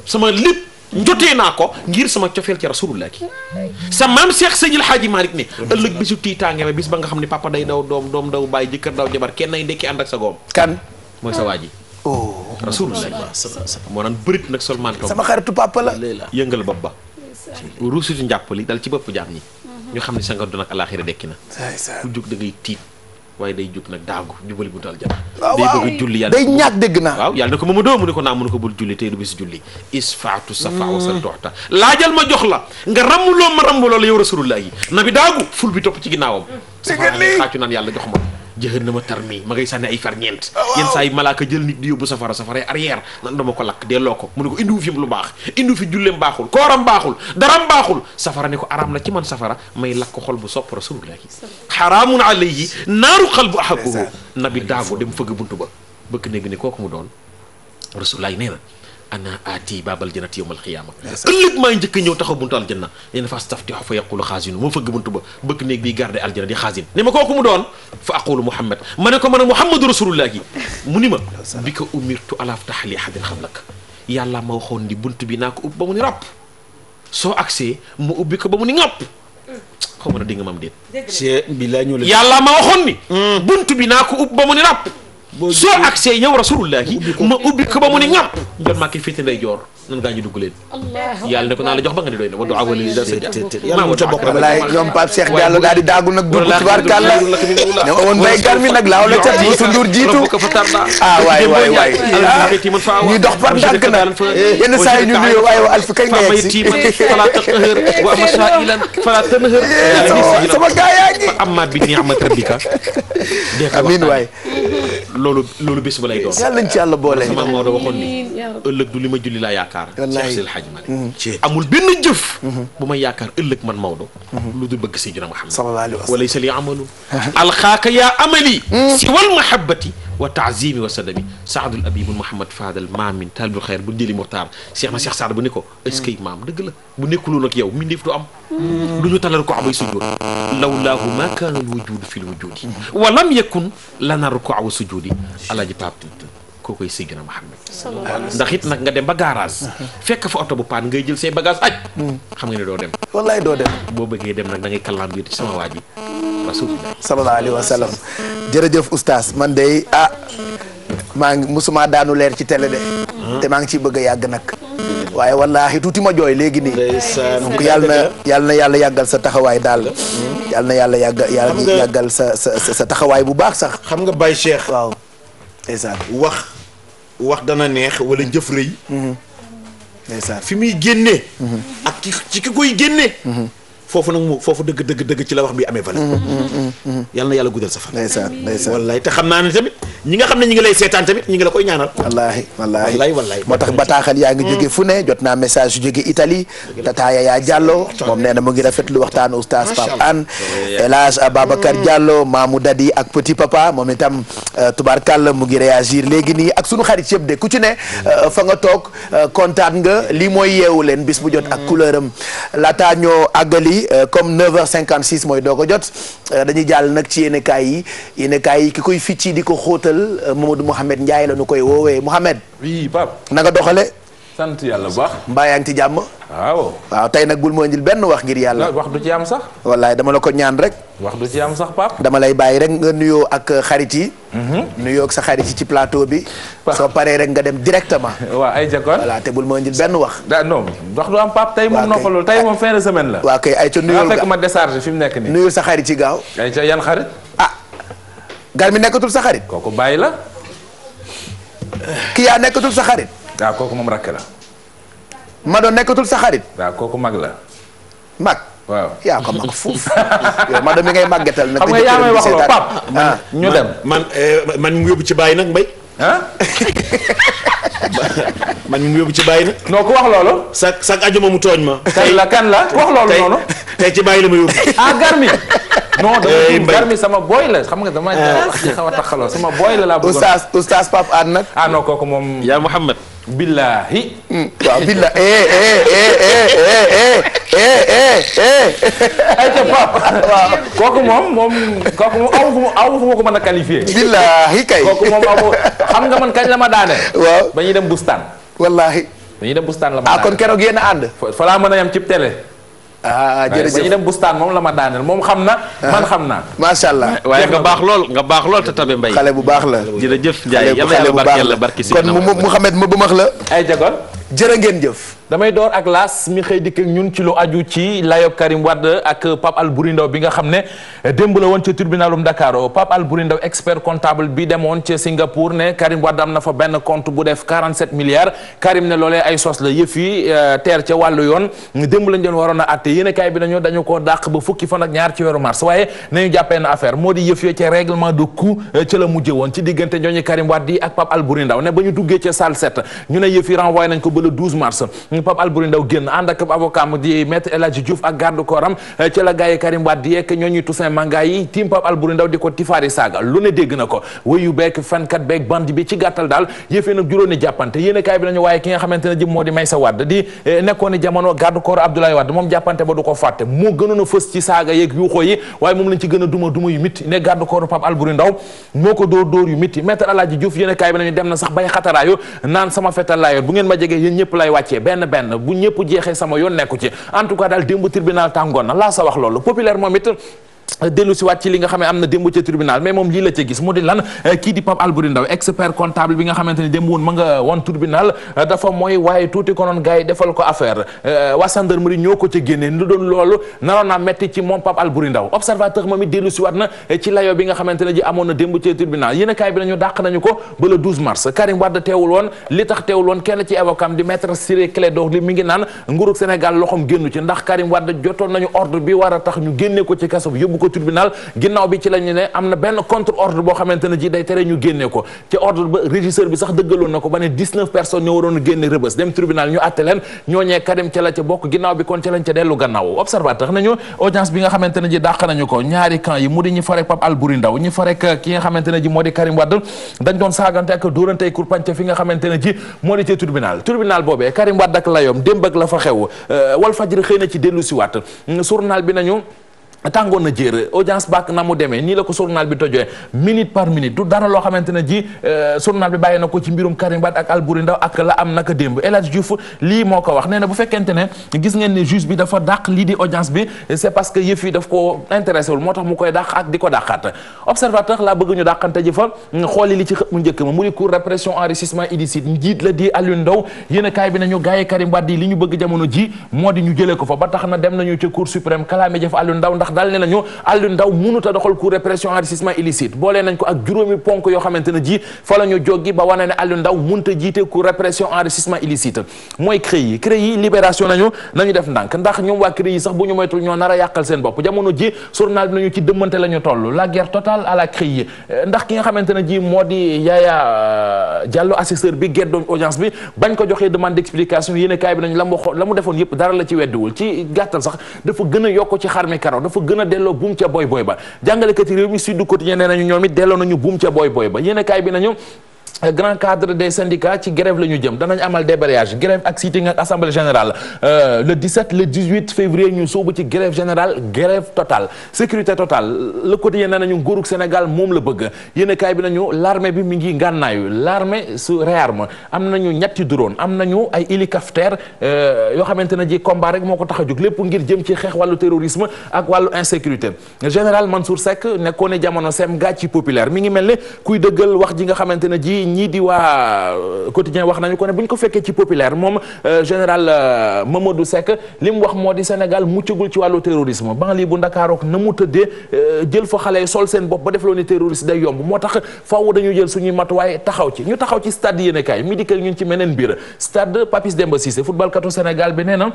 Speaker 2: sama lépp njotee naa ko ngir sama cofeel ci rasulullah gi sa maam Cheikh Seydil Hadji Malick ne ëllëg bisu tiitaange ba bis ba nga xam ne papa day daw doom daw bàyyi jëkkër daw jabar kenn ay ndekki ànd ak sa goom
Speaker 1: kan
Speaker 2: mooy sa waa ji rasulullah moo naan bërit nag seulement toog
Speaker 1: sama xaritu papa la
Speaker 2: yëngal bopp ba ruusitu njàpp li dal ci bopp jaam ñi ñu xam ne sa nga doon ak alaaxira dekki na ku jóg da ngay tiit waaye day jóg nag daagu jubali buntu aljana day bëgg julli yàlla
Speaker 1: day ñàkk dégg naa
Speaker 2: waaw yàlla ne ko Mamadou mu ne ko naa mu ne ko bul julli tey du bis julli isfaatu safa wasal toxta laajal ma jox la nga rammuloo ma rammuloo la yow rasulullah yi nabi daagu ful bi topp ci ginnaawam safa xaacu naan yàlla jox ma jahannama tarmi ma ngay sànni ay farñeent yenn saa yi malaaka jël nit di yóbbu safara arrière nan dama ko lakk delloo ko mu ne ko indiwu fi lu baax indiwu fi julleem baaxul kooram baaxul daram baaxul safara ne ko araam la ci man safara may lakk xol bu sopp rasulullahi xaraamun alayhi naaru xal bu ahabuhu nabi daago dem fëgg buntu ba bëkk néeg bi ne kooku mu doon rasulullahi nee na ana aati baabal jannati yawmal xiyaama ëllëg maay njëkk a ñëw taxaw buntu aljanna nee na fa astaftixu fa yaqulu xaasinu moo fëgg buntu ba bëkk néeg bi garde aljanna di xaasin ne ma kooku mu doon fa aqulu Muhammad ma ne ko man a Muhammadu rasulullahi mu ni ma bi ka umirtu ala aftaha li ahadin xablak yàlla ma waxoon ni bunt bi naa ko ubbi ba mu ni ràpp soo agsee mu ubbi ko ba mu ni ŋàpp xaw ma na di nga mam déet yàlla ma waxoon ni bunt bi naa ko ubbi ba mu ni ràpp soo agsee yow rasulullahi ma ubbi ko ba mu ni ŋàpp njot maa koy féete nday joor nan gaa ñu dugg leen yàlla ne ko naa la jox ba nga di doy na wa du awali da sa
Speaker 1: wallaay ñoom Pape Cheikh Diallo daal di daagu nag dugg tubaarkàlla ne woon bay gar mi nag laaw la cat Youssou Ndour jiitu waay ñuy dox par ndànk nag yenn saa yi ñu nuyoo waaye wa alfi kañ nga yegg si
Speaker 2: fala taqhar wa masailan fala tanhar
Speaker 1: sama gaa yaa ngi
Speaker 2: amma bi ni'mat rabbika
Speaker 1: amiin waay
Speaker 2: loolu bés ba lay doon
Speaker 1: yàlla nañ ci yàlla boole
Speaker 2: sama Maodo waxoon ni ëllëg du li ma julli laa yaakaar Cheikh Seydi El Hadji Malick amul benn jëf bu may yaakaar ëllëg man Maodo lu dul bëgg Seydina Muhammad
Speaker 1: sallallahu alayhi wa sallam
Speaker 2: walaysa li amalun alxaaka yaa amali si wal mahabbati wa taazimi wa sadami saadul abibul Muhammad Fadal maamin talibul xeer bu jëli Muxtaar Cheikh na Cheikh Saad bu ne ko est-ce que maam dëgg la bu nekkuloon ak yow mindeef du am du ñu talal ko abay sujud lawlaahu ma kaana al wujudu fi l wujudi wa lam yakun lana ruku'a wa sujudi alaaji Pape koo koy Seydina Muhammad ndax it nag nga dem ba garage fekk fa oto bu paan ngay jël say bagage aj xam nga ne doo dem
Speaker 1: wallaay doo dem
Speaker 2: boo bëggee dem nag da ngay kallam bi ci sama waa ji rasulullah
Speaker 1: sallallahu alayhi wa sallam jërëjëf oustaz man de maa ngi musuma daanu leer ci télé de te maa ngi ciy bëgg a yàgg nag waaye wallaahi tuuti ma jooy léegi nii donc yàlla na yàlla yàggal sa taxawaay daal yàlla na yàlla yàggal sa taxawaay bu baax sax
Speaker 7: xam nga Baye Cheikh
Speaker 1: waaw ndeysaan
Speaker 7: wax dana neex wala jëf rëy
Speaker 1: ndeysaan
Speaker 7: fi muy génnee ak ci ki koy génnee foofu nag foofu dëgg ci la wax bi amee valeur yal na yàlla guddal sa fan
Speaker 1: ndeysaan
Speaker 7: wallaay te xam naa ne tamit ñi nga xam ne ñi ngi lay seetaan tamit ñi ngi la koy ñaanal
Speaker 1: wallaay moo tax bataaxal yaa ngi jóge fu ne jot naa message yu jóge Italie Tata Yaya Diallo moom nee na mu ngi rafetlu waxtaanu oustaz Pape Hann El Hadj Ababacar Diallo Mamou Dadi ak Petit Papa moom itam tubaarkàlla mu ngi réagir léegi nii ak sunu xarit yëpp de ku ci ne fa nga toog kontaan nga lii mooy yeewu leen bis bu jot ak couleur am laataa ñoo àggali comme 9h56 mooy doo ko jot dañuy jàll nag ci yéenekaay yi ki koy ficci di ko xóotal Mamadou Mouhamed Ndiaye la nu koy woowee Mouhamed.
Speaker 14: oui Pape.
Speaker 1: na nga doxale
Speaker 14: sant yàlla bu baax.
Speaker 1: mbaa yaa ngi ci jàmm. waaw tey nag bul moo indil benn wax ngir yàlla.
Speaker 8: wax du ci am sax.
Speaker 1: wallaay dama la ko ñaan rek.
Speaker 8: wax du ci am sax Pape.
Speaker 1: dama lay bàyyi rek nga nuyoo ak xarit yi. nuyoo ak sa xarit yi ci plateau bi. soo paree rek nga dem directement.
Speaker 8: waaw ay jëkkoon.
Speaker 1: voilà te bul moo indil benn wax.
Speaker 8: non wax du am Pape tey moom noppalul tey moom fin de semaine la.
Speaker 1: waaw kay ay ca nuyoo
Speaker 8: fekk ma décharge fi mu nekk nii.
Speaker 1: nuyul sa xarit yi gaaw.
Speaker 8: ay ca yan xarit.
Speaker 1: gar mi nekkatul sa xarit.
Speaker 8: kooku bàyyi la.
Speaker 1: kii yaa nekkatul sa xarit.
Speaker 8: waaw kooku moom rakk la.
Speaker 1: Mado nekkatul sa xarit.
Speaker 8: waaw kooku mag la.
Speaker 1: mag.
Speaker 8: waaw
Speaker 1: yaa ko mag fuuf. yow Mado mi ngay màggetal nag.
Speaker 8: xam nga yaa may wax loo Pape. ñu dem
Speaker 2: man mu yóbbu ci bàyyi nag mbay. man mu yóbbu ci bàyyi nag.
Speaker 8: noo ko wax loolu.
Speaker 2: sa ajuma mu tooñ ma.
Speaker 8: kan la wax loolu noonu.
Speaker 2: tey ci bàyyi la ma yóbbu.
Speaker 8: Garmi. non dama Garmi sama boy la xam nga dama wax ci xaw a taxaloo sama boy la laa bëgg.
Speaker 1: oustaz Pape Hann nag.
Speaker 8: non kooku moom.
Speaker 2: yaa Mouhamed.
Speaker 8: billahi.
Speaker 1: waaw billahi.
Speaker 8: ay ca Pape. waaw kooku moom aw fu ma ko mën a qualifier.
Speaker 1: billahi kay.
Speaker 8: kooku moom xam nga man kañ la ma daane.
Speaker 1: waaw
Speaker 8: ba ñuy dem bustaan.
Speaker 1: wallahi.
Speaker 8: ba ñuy dem bustaan la ma daane.
Speaker 1: kon keroog yéen a ànd.
Speaker 8: fa laa mën a yem cib télé.
Speaker 1: jërëjëf
Speaker 8: ba ñu dem bustaan moom la ma daaneel moom xam na. man xam naa.
Speaker 1: macha allah.
Speaker 2: waaye nga baax lool te tabe mbay.
Speaker 1: xale bu baax la.
Speaker 2: jërëjëf Ndiaye yàlla barkeel la barki si.
Speaker 1: kon Mouhamed ma bëmax la.
Speaker 8: ay jagoon.
Speaker 1: jërë ngeen jëf.
Speaker 8: damay door ak laas mi xëy dikk ak ñun ci lu aju ci layob Karim Wade ak Pape Albouri Ndaw bi nga xam ne démb la woon ca tribunalum Dakar Pape Albouri Ndaw expert comptable bi demoon ca Singapour ne Karim Wade am na fa benn compte bu def 47 milliards Karim ne loolee ay sos la yëf yi teer ca wàllu yoon démb lañ doon waroon a àtte yéenekaay bi dañu koo dàq ba fukki fan ak ñaar ci weeru mars waaye nañu jàppee na affaire moo di yëf yooyu ca règlement de coup ca la mujje woon ci diggante ñooñu Karim Wade yi ak Pape Albouri Ndaw ne ba ñu duggee ca salle 7 ñu ne yëf yi renvoyé nañ ko ba le 12 mars Pape Albouri Ndaw génn ànd ak avocat mu di maître El Hadji Diouf ak garde corps am ci la gars yi Karim Wade di yekk ñooñuy Toussaint Manga yi tiim Pape Albouri Ndaw di ko tifaari saaga lu ne dégg na ko wéyu beek fenkat beek bandi bi ci gàttal daal yëfee nag juróoni jàppante yéen kaay bi nañu waaye ki nga xamante ne jëm moo di Maysa Wade di nekkoon ni jamono garde corps Abdoulaye Wade moom jàppante ba du ko fàtte moo gënoon a fës ci saaga yeeg yuuxoo yi waaye moom lañ ci gën a duma yu mitti ne garde corps Pape Albouri Ndaw moo ko dóor yu mitti maître El Hadji Diouf yéen kaay bi nañu dem na sax bay xataraayu naan sama fetal laa yor bu ngeen ma jegee yéen ñëpp lay wàccee benn bu ñëpp jeexee sama yoon nekku ci en tout cas daal démb tribunal tàngoon na laa sa wax loolu populaire moom it dellu si waat ci li nga xam ne am na démb ca tribunal mais moom lii la ca gis mu di lan kii di Pape Albouri Ndaw expert comptable bi nga xamante ne démb woon ma nga woon tribunal dafa mooy waaye tuuti konoon gars yi defal ko affaire waa gendarmerie ñoo ko ca génne lu doon loolu naroon naa metti ci moom Pape Albouri Ndaw observateur moom it dellu si waat na ci layo bi nga xamante ne ji amoon na démb ca tribunal yéen a kaay bi nañu dàq nañu ko ba le 12 mars Karim Wade teewul woon li tax teewul woon kenn ci avocat di maître Ciré Clédor Ly mi ngi naan nguurug Sénégal loxom génnu ci ndax Karim Wade jotoon nañu ordre bi war a tax ñu génne ko ci kaso bi yóbbu ko tribunal ginnaaw bi ci lañu ne am na benn contre ordre boo xamante ne ji day tere ñu génne ko ci ordre ba régisseur bi sax dëggaloon na ko ba ne 19 personnes ñoo waroon a génne rëbës dem tribunal ñu àtte leen ñooñee Karim ca la ca bokk ginnaaw bi kon ca lañ ca dellu gannaaw observateur nañu audience bi nga xamante ne ji dàq nañu ko ñaari camp yi mu di ñi farek Pape Albouri Ndaw ñi farek ki nga xamante ne ji moo di Karim Wade dañ doon saagante ak dóorantey kurpañca fi nga xamante ne ji moo di ci tribunal boobee Karim Wade ak layoom démb ak la fa xew Walfadjri xëy na ci dellu si waat journal bi nañu tàngoon na jéer audience baak na mu demee nii la ko journal bi tojee minute par minute du dara loo xamante ne ji journal bi bàyyi na ko ci mbirum Karim Wade ak Albouri Ndaw ak la am naka démb El Hadji Diouf lii moo ko wax nee na bu fekkente ne gis ngeen ne juge bi dafa dàq lii di audience bi c'est parce que yëf yi daf ko intéressé wul moo tax mu koy dàq ak di ko dàqaat observateur laa bëgg ñu dàqante ji fa xooli li ci xët mu njëkk ma mu di cour répression enrichissement illicite njiit la di Alioune Ndaw yéen a kaay bi nañu gaaye Karim Wade yi li ñu bëgg jamono ji moo di ñu jëlee ko fa ba tax na dem nañu ci cour suprême kalaame jëf Alioune Ndaw ndax daal ne nañu Alioune Ndaw mënut a doxal cour répression enrichissement illicite boolee nañ ko ak juróomi ponk yoo xamante ne ji fa la ñu joggi ba wane ne Alioune Ndaw mënut a jiite cour répression enrichissement illicite mooy CREI yi libération nañu def ndànk ndax ñoom waa CREI yi sax bu ñu moytul ñoo nar a yàqal seen bopp jamono ji journal bi nañu ci dëmmante la ñu toll la guerre totale à la CREI ndax ki nga xamante ne ji moo di Yaya Diallo assesseur bi geddoon audience bi bañ ko joxee demande d'explication yéen kaay bi nañu la mu defoon yëpp dara la ci weddiwul ci gàttal sax dafa gën a yokk ci xar mi karaw dafa gën a delloo buum ca boy boy ba jàngalekat yi réew mi Sud Quotidien nee nañu ñoom it delloo nañu buum ca boy boy ba yéen kaay bi nañu
Speaker 14: grand cadre des syndicats ci grève la ñu jëm danañ amal débrayage grève ak sitting ak assemblée générale le 17 le 18 février ñu soobu ci grève générale grève totale sécurité totale le quotidien nee nañu nguurug Sénégal moom la bëgg yéen kaay bi nañu l'armée bi mi ngi ngànnaayu l'armée su réarme am nañu ñetti drone am nañu ay hélicoptère yoo xamante ne ji combat rek moo ko tax a jóg lépp ngir jëm ci xeex wàllu terrorisme ak wàllu insécurité général Mansour Seck nekkoon ne jamono sem gàcci populaire mi ngi mel ne kuy dëggal wax ji nga xamante ne ji ñii di waa quotidien wax nañu ko ne bu ñu ko fekkee ci populaire moom général Mamadou Seck li mu wax moo di Sénégal muccagul ci wàllu terrorisme banlieue bu Ndakaarook na mu tëddee jël fa xale yi sol seen bopp ba def loo ni terroriste day yomb moo tax faaw dañu jël suñuy matuwaay taxaw ci ñu taxaw ci stade yéene kaay mi dikkal ñun ci meneen biir stade Papis Demba Cissé football katu Sénégal bi nee na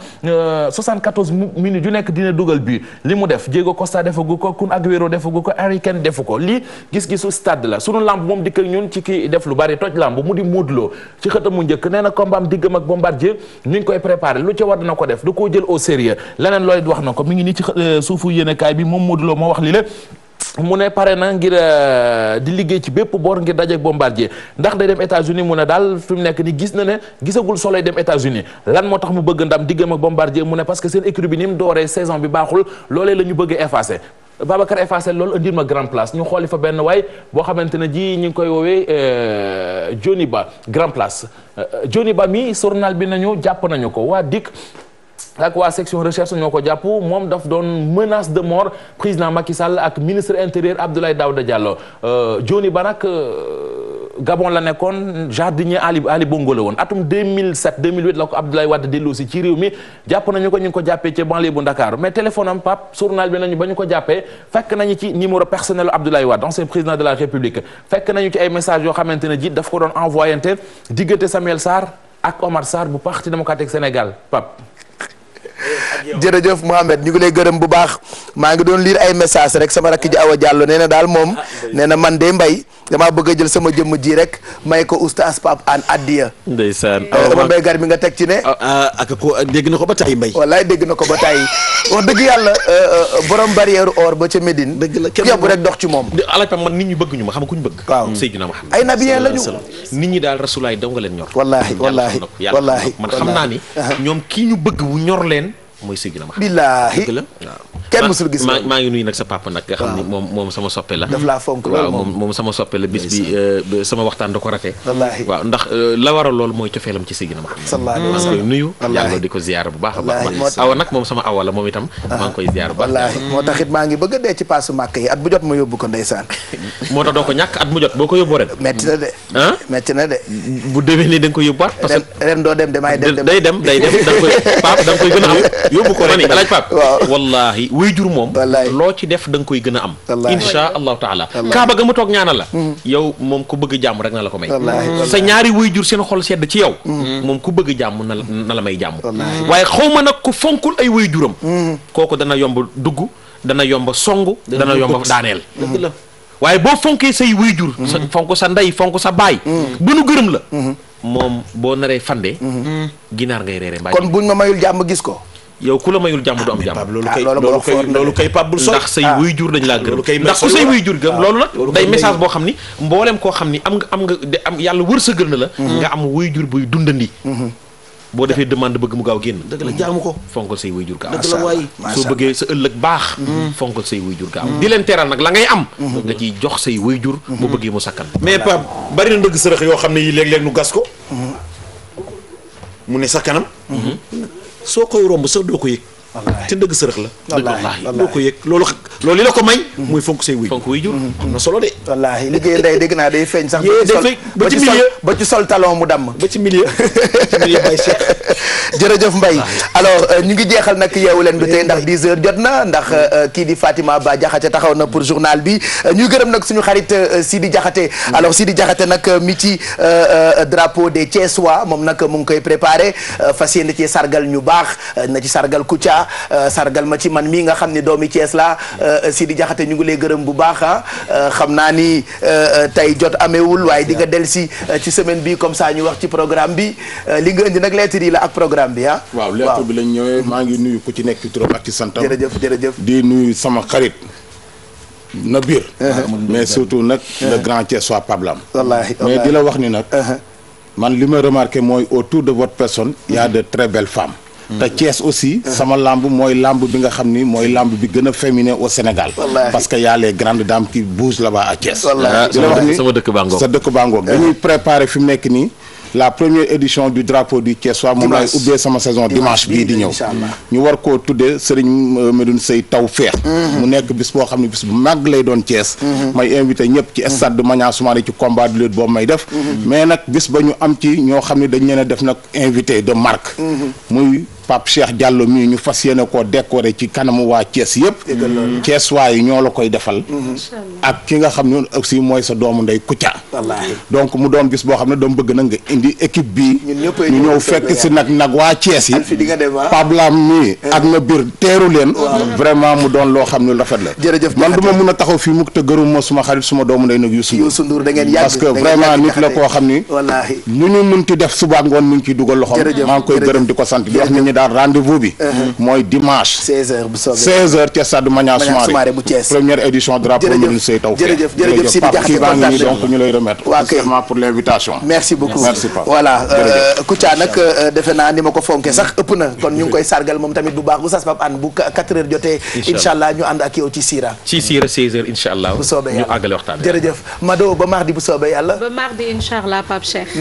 Speaker 14: 74 minutes yu nekk dina dugal bi li mu def Diego Costa defagu ko Kun Agüero defagu ko Harry Kane defu ko lii gis-gisu stade la sunu lamb moom dikkal ñun ci ki def lu bari toj lamb mu di Modou Lo ci xëtam mu njëkk nee na combat am diggam ak Bombardier ñu ngi koy préparé lu ca war dina ko def da koo jël au sérieux leneen looy wax na ko mi ngi nii ci suufu yéenekaay bi moom Modou Lo moo wax li la mu ne pare na ngir di liggéey ci bépp boor ngir dajeek Bombardier ndax day dem États-Unis mu ne daal fi mu nekk ni gis na ne gisagul soloy dem États-Unis lan moo tax mu bëgg ndam diggam ak Bombardier mu ne parce que seen écurie bi ni mu dooree saison bi baaxul loolee la ñu bëgg effacer Babacar effacé loolu indil ma grand place ñu xooli fa benn waay boo xamante ne ji ñu ngi koy woowee Johnny Ba grand place Johnny Ba mi journal bi nañu jàpp nañu ko waa DIC ak waa section recherche ñoo ko jàpp moom daf doon menace de mort président Macky Sall ak ministre intérieur Abdoulaye Daouda Diallo Johnny Ba nag Gabon la nekkoon jardinier Ali Bongo la woon atum 2007 2008 la ko Abdoulaye Wade delloosi ci réew mi jàpp nañu ko ñu ngi ko jàppee ci banlieue bu Dakar mais téléphone am Pape journal bi nañu ba ñu ko jàppee fekk nañu ci numéro personnel Abdoulaye Wade ancien président de la République fekk nañu ci ay messages yoo xamante ne ji daf ko doon envoyante diggante Samuel Sarr ak Omar Sarr bu Parti démocratique Sénégal Pape.
Speaker 1: jërëjëf Mohamed ñu ngi lay gërëm bu baax maa ngi doon lire ay message rek sama rakk ji Awa Diallo nee na daal moom nee na man de mbay damaa bëgg a jël sama jëmm ji rek may ko oustaz Pape An addiya
Speaker 7: ndeysaan
Speaker 1: sama mbay gar mi nga teg ci ne
Speaker 7: ak ko dégg na ko ba tay mbay
Speaker 1: wallaay dégg na ko ba tay wax dëgg yàlla borom barrière or ba ca Médine dëgg la kenn yóbbu rek dox ci moom
Speaker 2: alaaj Pape man nit ñi bëgg ñu ma xam ku ñu bëgg
Speaker 1: waaw
Speaker 2: Seydina Muhammad
Speaker 1: ay nabiyeen lañu
Speaker 2: nit ñi daal rasulaay daw nga leen ñor
Speaker 1: wallaahi wallaahi wallaahi
Speaker 2: man xam naa ni ñoom kii ñu bëgg wu ñor leen mooy Seydina Muhammad
Speaker 1: billaahi kenn musul gis
Speaker 2: maa ngi nuyu nag sa papa nag nga xam ni moom sama soppe la
Speaker 1: daf laa fonk
Speaker 2: waaw moom sama soppe la bis bi sama waxtaan da ko rate
Speaker 1: wallaahi
Speaker 2: waaw ndax la waral loolu mooy cofeelam ci Seydina Muhammad
Speaker 1: sallallahu alayhi wa
Speaker 2: maa ngi
Speaker 1: sallam
Speaker 2: koy nuyu yàlla di ko ziyaar bu baax a baax awa nag moom sama awa la moom itam maa ngi koy ziyaar bu baax
Speaker 1: wallaahi moo tax it maa ngi bëgg a dee ci paasu màkk yi at bu jot ma yóbbu ko ndeysaan
Speaker 2: moo tax doo ko ñàkk at mu jot boo ko yóbboo ren
Speaker 1: metti na de metti na de
Speaker 2: bu demee nii da nga koy yóbbuwaat parce que
Speaker 1: ren doo dem damay dem
Speaker 2: day dem da nga koy Pape da nga koy gën a am yóbbu ko ren alaaj Pape wallaahi waajur moom loo ci def da nga koy gën a am insha allahu taala kaaba ga mu toog ñaanal la yow moom ku bëgg jàmm rek na la ko may sa ñaari waajur seen xol sedd ci yow moom ku bëgg jàmm na la may jàmm waaye xaw ma nag ku fonkul ay waajuram kooku dana yomb dugg dana yomb songu dana yomb daaneel waaye boo fonkee say waajur fonk sa ndey fonk sa baay ba nu gërëm la moom boo naree fande ginaar ngay reere mbaay
Speaker 1: kon buñ ma mayul jàmm gis ko
Speaker 2: yow ku la mayul jàmm du am jàmm
Speaker 7: loolu kay Pape bul sol
Speaker 2: ndax say waajur dañ laa gërëm ndax ku say waajur gëm loolu nag day message boo xam ni mboolem koo xam ni am nga yàlla wërsëgal na la nga am waajur buy dundandi boo defee demande bëgg mu gaaw génn
Speaker 7: dëgg la jaamu ko
Speaker 2: fonkal say waajur gaaw
Speaker 7: dëgg la waay
Speaker 2: soo bëggee sa ëllëg baax fonkal say waajur gaaw di leen teral nag la ngay am nga ciy jox say waajur mu bëggee mu sakkan
Speaker 7: mais Pape bari na ndëgg sërëx yoo xam ne yi léeg-léeg nu gas ko mu ne sa kanam soo koy romb sax doo ko yëg te dëgg sërëx la wallaahi doo ko yëg loolu li la ko may muy fonk say wuy
Speaker 2: fonk wuy jur
Speaker 7: am na solo de
Speaker 1: wallaahi liggéey ndey dégg naa day feeñ sax
Speaker 7: ba ci milieu
Speaker 1: ba ci sol talon mu damm
Speaker 7: ba ci milieu bay Cheikh
Speaker 1: jërëjëf Mbaye alors ñu ngi jeexal nag yeewu leen bi tey ndax 10 heures jot na ndax kii di Fatima Ba Diakhaté taxaw na pour journal bi ñuy gërëm nag suñu xarit Sidi Diakhaté alors Sidi Diakhaté nag mi ci drapeau des Thiessois moom nag mu ngi koy préparé fas yéene ci sargal ñu baax na ci sargal Kouthia sargal ma ci man mii nga xam ne doomi Thiès la Sidi Diakhaté ñu ngi lay gërëm bu baax xam naa ni tey jot ameewul waaye di nga delsi ci semaine bi comme ça ñu wax ci programme bi li nga indi nag lettre yi la ak programme bi
Speaker 11: waaw lettre bi lañ ñëwee maa ngi nuyu ku ci nekk ci turam ak ci santam
Speaker 1: jërëjëf
Speaker 11: di nuyu sama xarit
Speaker 15: na biir mais surtout nag le grand Thiessois Pablam
Speaker 1: wallaahi
Speaker 15: mais di la wax ni nag man li ma remarqué mooy autour de votre personne il y a de très belles femmes te Thiès aussi sama lamb mooy lamb bi nga xam ni mooy lamb bi gën a féminin au Sénégal parce que y a les grandes dames qui bougent là-bas à Thiès di la wax ni
Speaker 2: sama dëkk baa ngoog
Speaker 15: sa dëkk baa ngoog dañuy préparer fi mu nekk nii la première édition du drapeau du Thiessois moom laay ubbee sama saison dimanche bii di ñëw ñu war koo tuddee Serigne Medoune Sey Tawfekh mu nekk bis boo xam ne bis bu màgg lay doon Thiès may invité ñëpp ci stade de Maniang Soumaré ci combat de lutte boobu may def mais nag bis ba ñu am ci ñoo xam ne dañ leen a def nag invité de marque muy Pape Cheikh Diallo mii ñu fas yéene koo décorer ci kanamu waa Thiès yëpp Thiès waa yi ñoo la koy defal ak ki nga xam ne aussi mooy sa doomu ndey Kouthia donc mu doon bis boo xam ne dama bëgg na nga indi équipe bii ñu ñëw fekk si nag waa Thiès yi Pablam mii ak na biir teeru leen vraiment mu doon loo xam ne rafet la
Speaker 1: jërëjëf
Speaker 15: man du ma mun a taxaw fii mukk te gëruma suma xarit suma doomu ndey nag Youssou Ndour
Speaker 1: da ngeen yàgg
Speaker 15: parce que vraiment nit la koo xam ni lu ñu munti def suba ngoon mu ngi ciy dugal loxoom maa ngi koy gërëm di ko sant di wax nit ñi daal rendez-vous bi mooy dimanche
Speaker 1: 16h bu soobee
Speaker 15: 16h ca stade Maniang Soumaré bu Thiès première édition drapeau Medoune Sey Tawfekh
Speaker 1: jërëjëf Sidi Diakhaté
Speaker 15: baa ngi nii donc ñu lay remettre spécialement pour l'invitation
Speaker 1: merci beaucoup
Speaker 15: merci Pape
Speaker 1: voilà Kouthia nag defe naa ni ma ko fonke sax ëpp na kon ñu ngi koy sargal moom tamit bu baax bu sas Pape Anne bu 4h jotee inshallah ñu ànd ak yow ci Sira
Speaker 2: 16h inshallah
Speaker 1: bu soobee
Speaker 2: ñu àggale waxtaan
Speaker 1: jërëjëf Mado ba mardi bu soobee yàlla
Speaker 3: ba mardi inshallah Pape Cheikh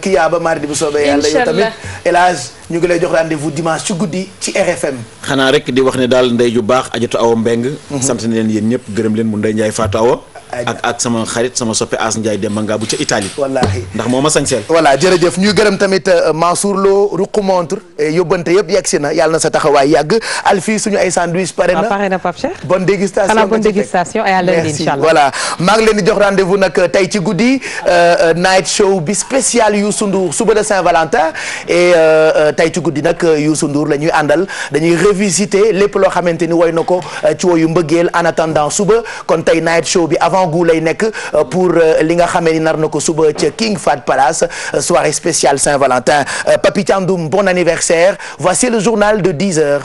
Speaker 1: Kiya ba mardi bu soobee yàlla yow tamit El Hadj ñu ngi lay jox rendez-vous dimanche ci guddi ci RFM
Speaker 7: xanaa rek di wax ne daal ndey ju baax ajatu awa mbeng sant na leen yéen ñëpp gërëm leen mu Ndeye Ndiaye Fatou Awa ak sama xarit sama soppe As Ndiaye Demba nga bu ca Italie
Speaker 1: wallaahi
Speaker 7: ndax moo ma sañseel
Speaker 1: voilà jërëjëf ñuy gërëm tamit Mansour Lo ruqu montre yóbbante yëpp yegg si na yàlla na sa taxawaay yàgg Alfie suñu ay sandwich pare na
Speaker 6: Pape Cheikh
Speaker 1: bonne dégustation
Speaker 6: xanaa bonne dégustation ay lundi inchallah
Speaker 1: voilà maa ngi leen di jox rendez-vous nag tey ci guddi night show bi spécial Youssou Ndour suba de Saint-Valentin et tey ci guddi nag Youssou Ndour la ñuy àndal dañuy revisiter lépp loo xamante ni woy na ko ci woyu mbëggeel en attendant suba kon tey night show bi avant gu lay nekk pour li nga xamee ni nar na ko suba ca King Fahd Palace soirée spéciale Saint-Valentin Papi Thiandoum bon anniversaire voici le journal de 10h.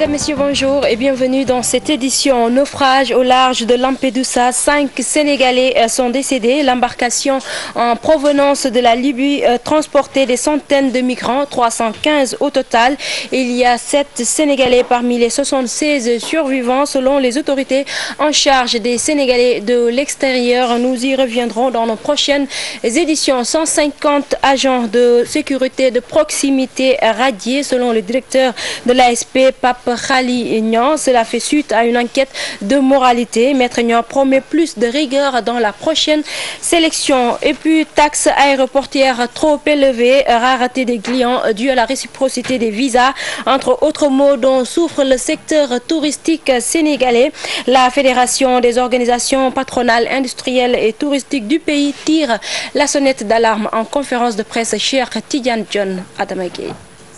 Speaker 16: Messieurs, bonjour et bienvenue dans cette édition. Naufrage au large de Lampedusa, 5 Sénégalais sont décédés. L'embarcation en provenance de la Libye transportait des centaines de migrants, 315 au total. Il y a 7 Sénégalais parmi les 76 survivants selon les autorités en charge des Sénégalais de l'extérieur. Nous y reviendrons dans nos prochaines éditions. 150 agents de sécurité de proximité radiés selon le directeur de l'ASP, Pape Khali Niang. Cela fait suite à une enquête de moralité. Maître Niang promet plus de rigueur dans la prochaine sélection. Et puis, taxes aéroportières trop élevées, rareté des clients due à la réciprocité des visas, entre autres maux dont souffre le secteur touristique sénégalais. La Fédération des organisations patronales, industrielles et touristiques du pays tire la sonnette d'alarme en conférence de presse. Cheikh Tidiane John Adamagé.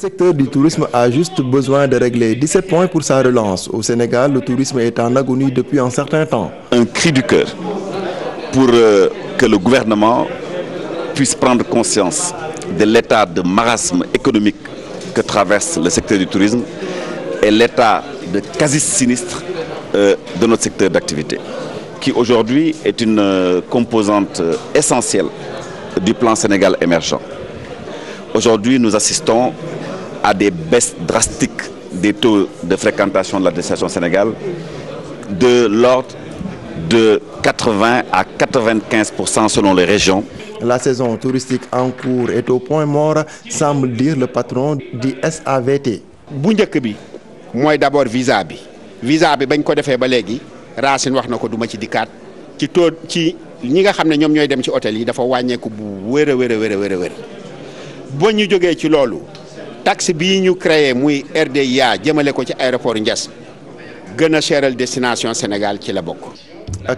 Speaker 17: Le secteur du tourisme a juste besoin de régler 17 points pour sa relance. Au Sénégal, le tourisme est en agonie depuis un certain temps.
Speaker 18: Un cri du cœur pour que le gouvernement puisse prendre conscience de l'état de marasme économique que traverse le secteur du tourisme et l'état de quasi-sinistre de notre secteur d'activité, qui aujourd'hui est une composante essentielle du plan Sénégal émergent. Aujourd'hui, nous assistons à des baisses drastiques des taux de fréquentation de la destination Sénégal de l'ordre de 80 à 95% selon les régions.
Speaker 17: La saison touristique en cours est au point mort, semble dire le patron du SAVT.
Speaker 19: bu njëkk bi mooy d'abord visa bi bañ ko defee ba léegi Racine wax na ko duma ci dikkaat ci taux ci ñi nga xam ne ñoom ñooy dem ci hôtel yi dafa wàññeeku bu wér a wér boo ñu jógee ci loolu taxe bii ñu créé muy RDIA jëmale ko ci aéroport Ndiass gën a cheral destination Sénégal ci la bokk.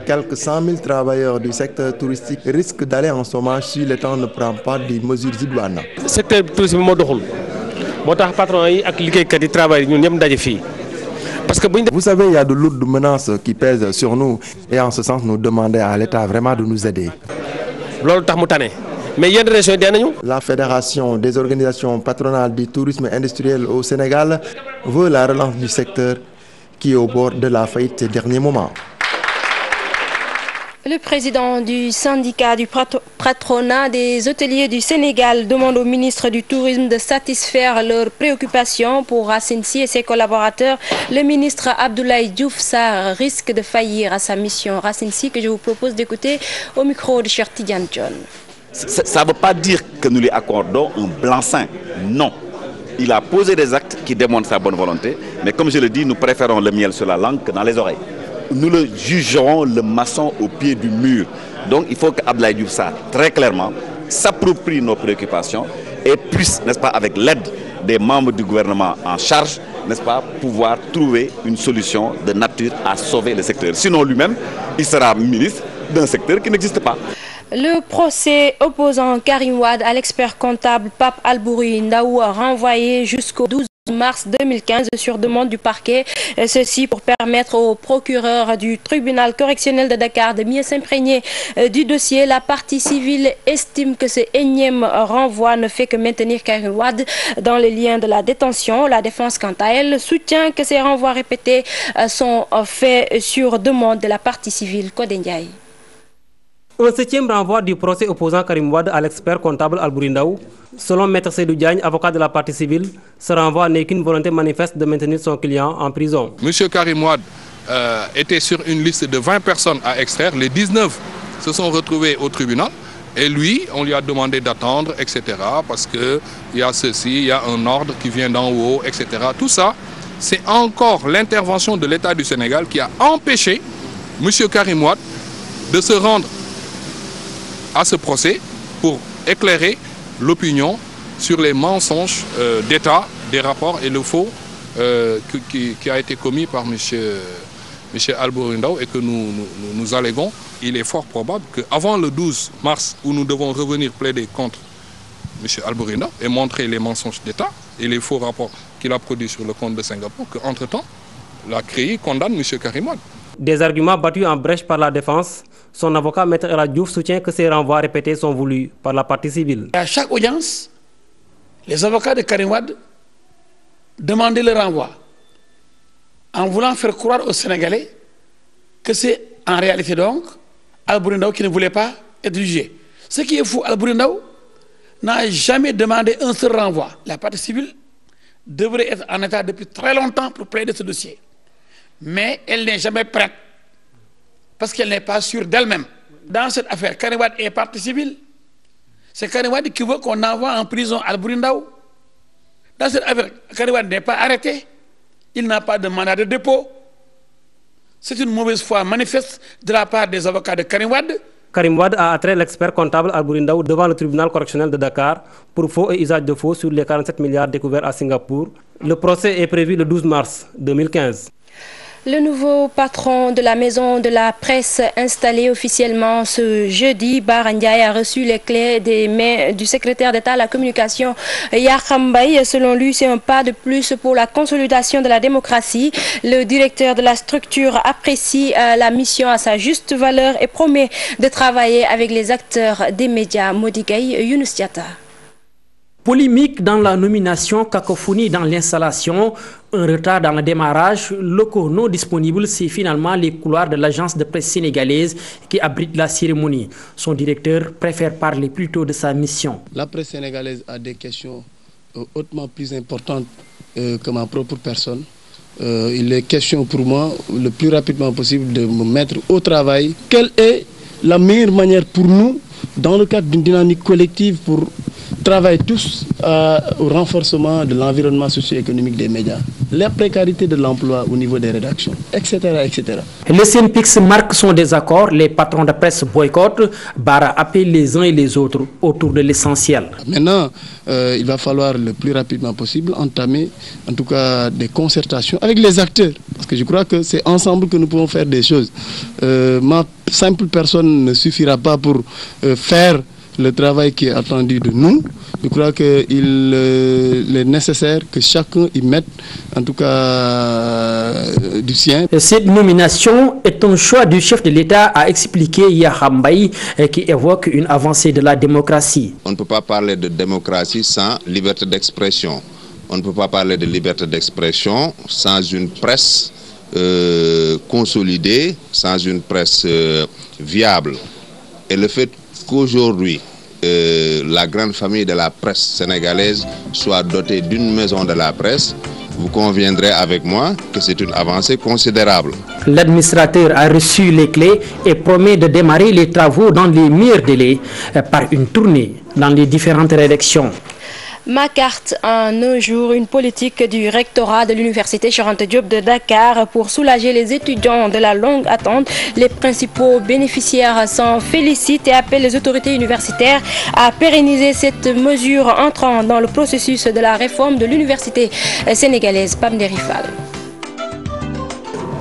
Speaker 17: Quelques 100 000 travailleurs du secteur touristique risquent d'aller en chômage si l'État ne prend pas des mesures idoines.
Speaker 13: secteur tourisme moo doxul
Speaker 20: moo tax patron yi ak liggéeykat yi travail ñun ñëpp ndaje fii. Parce que
Speaker 17: vous savez, il y a de lourdes menaces qui pèsent sur nous et en ce sens, nous demander à l'État vraiment de nous aider.
Speaker 20: loolu tax mu tane mais yenn régions yi dee nañu.
Speaker 17: La Fédération des organisations patronales du tourisme industriel au Sénégal veut la relance du secteur qui est au bord de la faillite ces derniers moments.
Speaker 16: Le président du syndicat du patronat des hôteliers du Sénégal demande au ministre du Tourisme de satisfaire leurs préoccupations. Pour Racine Sy et ses collaborateurs, le ministre Abdoulaye Diouf Sarr risque de faillir à sa mission. Racine Sy, que je vous propose d'écouter au micro de Cheikh Tidiane John.
Speaker 18: Ça ne veut pas dire que nous lui accordons un blanc-seing. Non. Il a posé des actes qui démontrent sa bonne volonté, mais comme je le dis, nous préférons le miel sur la langue que dans les oreilles. Nous le jugerons le maçon au pied du mur. Donc il faut que Abdoulaye Diouf Sarr, très clairement, s'approprie nos préoccupations et puisse, n'est-ce pas, avec l'aide des membres du gouvernement en charge, n'est-ce pas, pouvoir trouver une solution de nature à sauver le secteur. Sinon lui-même, il sera ministre d'un secteur qui n'existe pas.
Speaker 16: Le procès opposant Karim Wade à l'expert comptable Pape Albouri Ndao renvoyé jusqu'au 12 mars 2015 sur demande du parquet. Ceci pour permettre au procureur du tribunal correctionnel de Dakar de mieux s'imprégner du dossier. La partie civile estime que ce énième renvoi ne fait que maintenir Karim Wade dans les liens de la détention. La défense, quant à elle, soutient que ces renvois répétés sont faits sur demande de la partie civile. Codé Ndiaye.
Speaker 20: Un 7e renvoi du procès opposant Karim Wade à l'expert comptable Albouri Ndao. Selon Maître Seydou Diagne, avocat de la partie civile, ce renvoi n'est qu'une volonté manifeste de maintenir son client en prison.
Speaker 11: Monsieur Karim Wade était sur une liste de 20 personnes à extraire. Les 19 se sont retrouvés au tribunal. Et lui, on lui a demandé d'attendre, etc. Parce qu'il y a ceci, il y a un ordre qui vient d'en haut, etc. Tout ça, c'est encore l'intervention de l'État du Sénégal qui a empêché monsieur Karim Wade de se rendre à ce procès pour éclairer l'opinion sur les mensonges d'État, des rapports et le faux qui a été commis par M. Albouri Ndao et que nous alléguons. Il est fort probable qu'avant le 12 mars, où nous devons revenir plaider contre M. Albouri Ndao et montrer les mensonges d'État et les faux rapports qu'il a produits sur le compte de Singapour, qu'entre-temps, la CREI condamne M. Karim Wade.
Speaker 20: Des arguments battus en brèche par la défense, son avocat Maître El Hadji Diouf soutient que ces renvois répétés sont voulus par la partie civile.
Speaker 21: À chaque audience, les avocats de Karim Wade demandaient le renvoi en voulant faire croire aux Sénégalais que c'est en réalité donc Albouri Ndao qui ne voulait pas être jugé. Ce qui est fou, Albouri Ndao n'a jamais demandé un seul renvoi. La partie civile devrait être en état depuis très longtemps pour plaider ce dossier. Mais elle n'est jamais prête parce qu'elle n'est pas sûre d'elle-même. Dans cette affaire, Karim Wade est partie civile. C'est Karim Wade qui veut qu'on envoie en prison Albouri Ndao. Dans cette affaire, Karim Wade n'est pas arrêté. Il n'a pas de mandat de dépôt. C'est une mauvaise foi manifeste de la part des avocats de Karim Wade.
Speaker 20: Karim Wade a attrait l'expert comptable Albouri Ndao devant le tribunal correctionnel de Dakar pour faux et usage de faux sur les 47 milliards découverts à Singapour. Le procès est prévu le 12 mars 2015.
Speaker 16: Le nouveau patron de la maison de la presse installé officiellement ce jeudi, Bara Ndiaye, a reçu les clés des mains du secrétaire d'État à la communication Yakham Mbaye. Selon lui, c'est un pas de plus pour la consolidation de la démocratie. Le directeur de la structure apprécie la mission à sa juste valeur et promet de travailler avec les acteurs des médias. Modi Gaye, Younous Diatta.
Speaker 22: Polémique dans la nomination, cacophonie dans l'installation, un retard dans le démarrage, locaux non disponibles, c'est finalement les couloirs de l'agence de presse sénégalaise qui abrite la cérémonie. Son directeur préfère parler plutôt de sa mission.
Speaker 23: La presse sénégalaise a des questions hautement plus importantes que ma propre personne. Il est question pour moi, le plus rapidement possible, de me mettre au travail. Quelle est la meilleure manière pour nous, dans le cadre d'une dynamique collective, pour travailler tous au renforcement de l'environnement socio-économique des médias, la précarité de l'emploi au niveau des rédactions, etc. etc.
Speaker 22: Le SYNPICS marque son désaccord, les patrons de presse boycottent, Bara appelle les uns et les autres autour de l'essentiel.
Speaker 23: Maintenant, il va falloir le plus rapidement possible entamer en tout cas des concertations avec les acteurs, parce que je crois que c'est ensemble que nous pouvons faire des choses. Ma simple personne ne suffira pas pour faire le travail qui est attendu de nous. Je crois qu'il est nécessaire que chacun y mette, en tout cas, du sien.
Speaker 22: Cette nomination est un choix du chef de l'État, a expliqué Yaha Mbaye, qui évoque une avancée de la démocratie.
Speaker 4: On ne peut pas parler de démocratie sans liberté d'expression. On ne peut pas parler de liberté d'expression sans une presse consolidée, sans une presse viable. Et le fait qu'aujourd'hui, la grande famille de la presse sénégalaise soit dotée d'une maison de la presse, vous conviendrez avec moi que c'est une avancée considérable.
Speaker 22: L'administrateur a reçu les clés et promet de démarrer les travaux dans les meilleurs délais par une tournée dans les différentes rédactions.
Speaker 16: Ma carte en un jour, une politique du rectorat de l'université Cheikh Anta Diop de Dakar pour soulager les étudiants de la longue attente. Les principaux bénéficiaires s'en félicitent et appellent les autorités universitaires à pérenniser cette mesure entrant dans le processus de la réforme de l'université sénégalaise. Pam Derifal.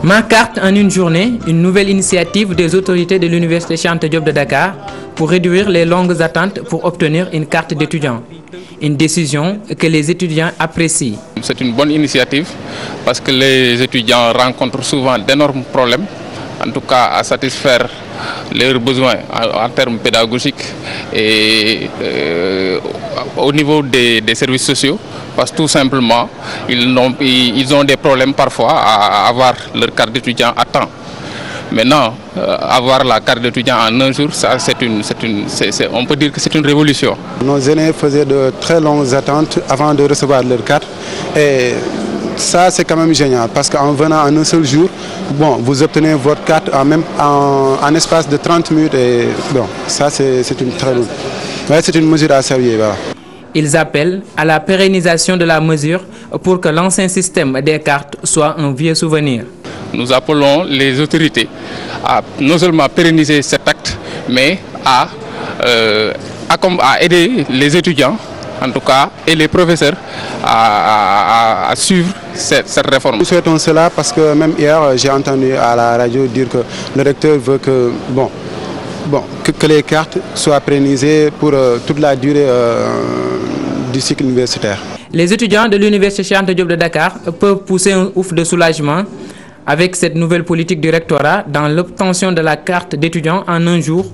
Speaker 5: Ma carte en une journée, une nouvelle initiative des autorités de l'université Cheikh Anta Diop de Dakar pour réduire les longues attentes pour obtenir une carte d'étudiant. Une décision que les étudiants apprécient.
Speaker 9: C'est une bonne initiative parce que les étudiants rencontrent souvent d'énormes problèmes, en tout cas à satisfaire leurs besoins en termes pédagogiques et au niveau des services sociaux, parce que tout simplement ils ont des problèmes parfois à avoir leur carte d'étudiant à temps. Maintenant, avoir la carte d'étudiant en un jour, ça, on peut dire que c'est une révolution.
Speaker 23: Nos aînés faisaient de très longues attentes avant de recevoir leur carte. Et ça, c'est quand même génial parce qu'en venant en un seul jour, bon, vous obtenez votre carte en espace de 30 minutes. Et bon, ça, c'est une très longue. Ouais, c'est une mesure à saluer. Voilà.
Speaker 5: Ils appellent à la pérennisation de la mesure pour que l'ancien système des cartes soit un vieux souvenir.
Speaker 9: Nous appelons les autorités à non seulement pérenniser cet acte, mais à aider les étudiants, en tout cas, et les professeurs à suivre cette réforme.
Speaker 23: Nous souhaitons cela parce que même hier, j'ai entendu à la radio dire que le recteur veut que, que les cartes soient pérennisées pour toute la durée du cycle universitaire.
Speaker 5: Les étudiants de l'université Cheikh Anta Diop de Dakar peuvent pousser un ouf de soulagement avec cette nouvelle politique du rectorat dans l'obtention de la carte d'étudiant en un jour,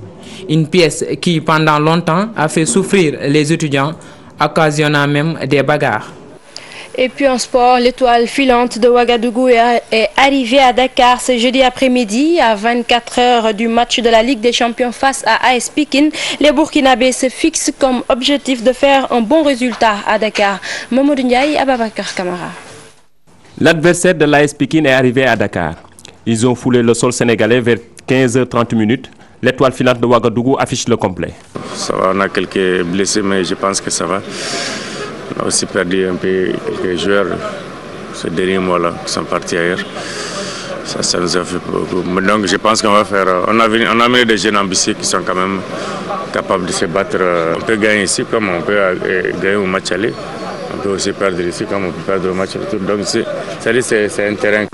Speaker 5: une pièce qui pendant longtemps a fait souffrir les étudiants, occasionnant même des bagarres.
Speaker 16: Et puis en sport, l'étoile filante de Ouagadougou est arrivée à Dakar ce jeudi après-midi à 24 heures du match de la Ligue des Champions face à AS Pikine. Les Burkinabés se fixent comme objectif de faire un bon résultat à Dakar. Mamadou Ndiaye, Ababakar Kamara.
Speaker 24: L'adversaire de l'AS Pikine est arrivé à Dakar. Ils ont foulé le sol sénégalais vers 15h30. L'étoile filante de Ouagadougou affiche le complet.
Speaker 25: Ça va, on a quelques blessés, mais je pense que ça va. On a aussi perdu un peu quelques joueurs ces derniers mois-là qui sont partis ailleurs. Ça nous a fait beaucoup. Donc je pense qu'on va faire... On a amené des jeunes ambitieux qui sont quand même capables de se battre. On peut gagner ici comme on peut gagner au match aller. On peut aussi perdre ici comme on peut perdre au match retour. Donc c'est un terrain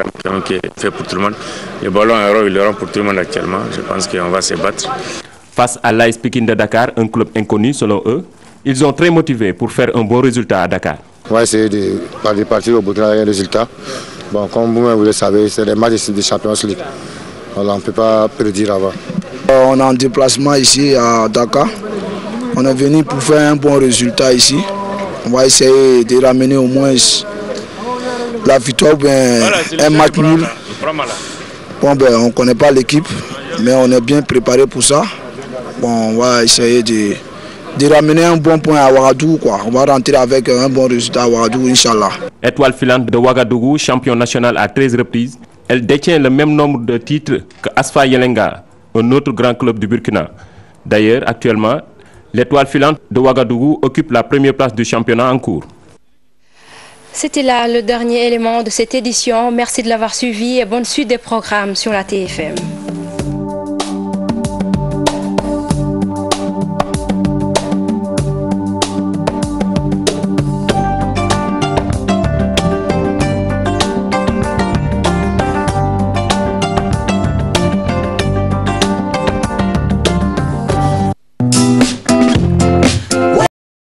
Speaker 25: qui est fait pour tout le monde. Le ballon est rond, il est rond pour tout le monde actuellement. Je pense qu'on va se battre.
Speaker 24: Face à l'AS Pikine de Dakar, un club inconnu selon eux, ils sont très motivés pour faire un bon résultat à Dakar.
Speaker 26: On va essayer de partir au Burkina avec un résultat. Bon, comme vous le savez, c'est des matchs de Champions League. Voilà, on ne peut pas prédire avant.
Speaker 27: On est en déplacement ici à Dakar. On est venu pour faire un bon résultat ici. On va essayer de ramener au moins la victoire ou bien un match nul. Bon, on ne connaît pas l'équipe, mais on est bien préparé pour ça. Bon, on va essayer de ramener un bon point à Ouagadougou, quoi. On va rentrer avec un bon résultat à Ouagadougou, Inch'Allah.
Speaker 24: Étoile filante de Ouagadougou, champion national à 13 reprises, elle détient le même nombre de titres que Asfa Yelenga, un autre grand club du Burkina. D'ailleurs, actuellement, l'étoile filante de Ouagadougou occupe la première place du championnat en cours.
Speaker 16: C'était là le dernier élément de cette édition. Merci de l'avoir suivi et bonne suite des programmes sur la TFM.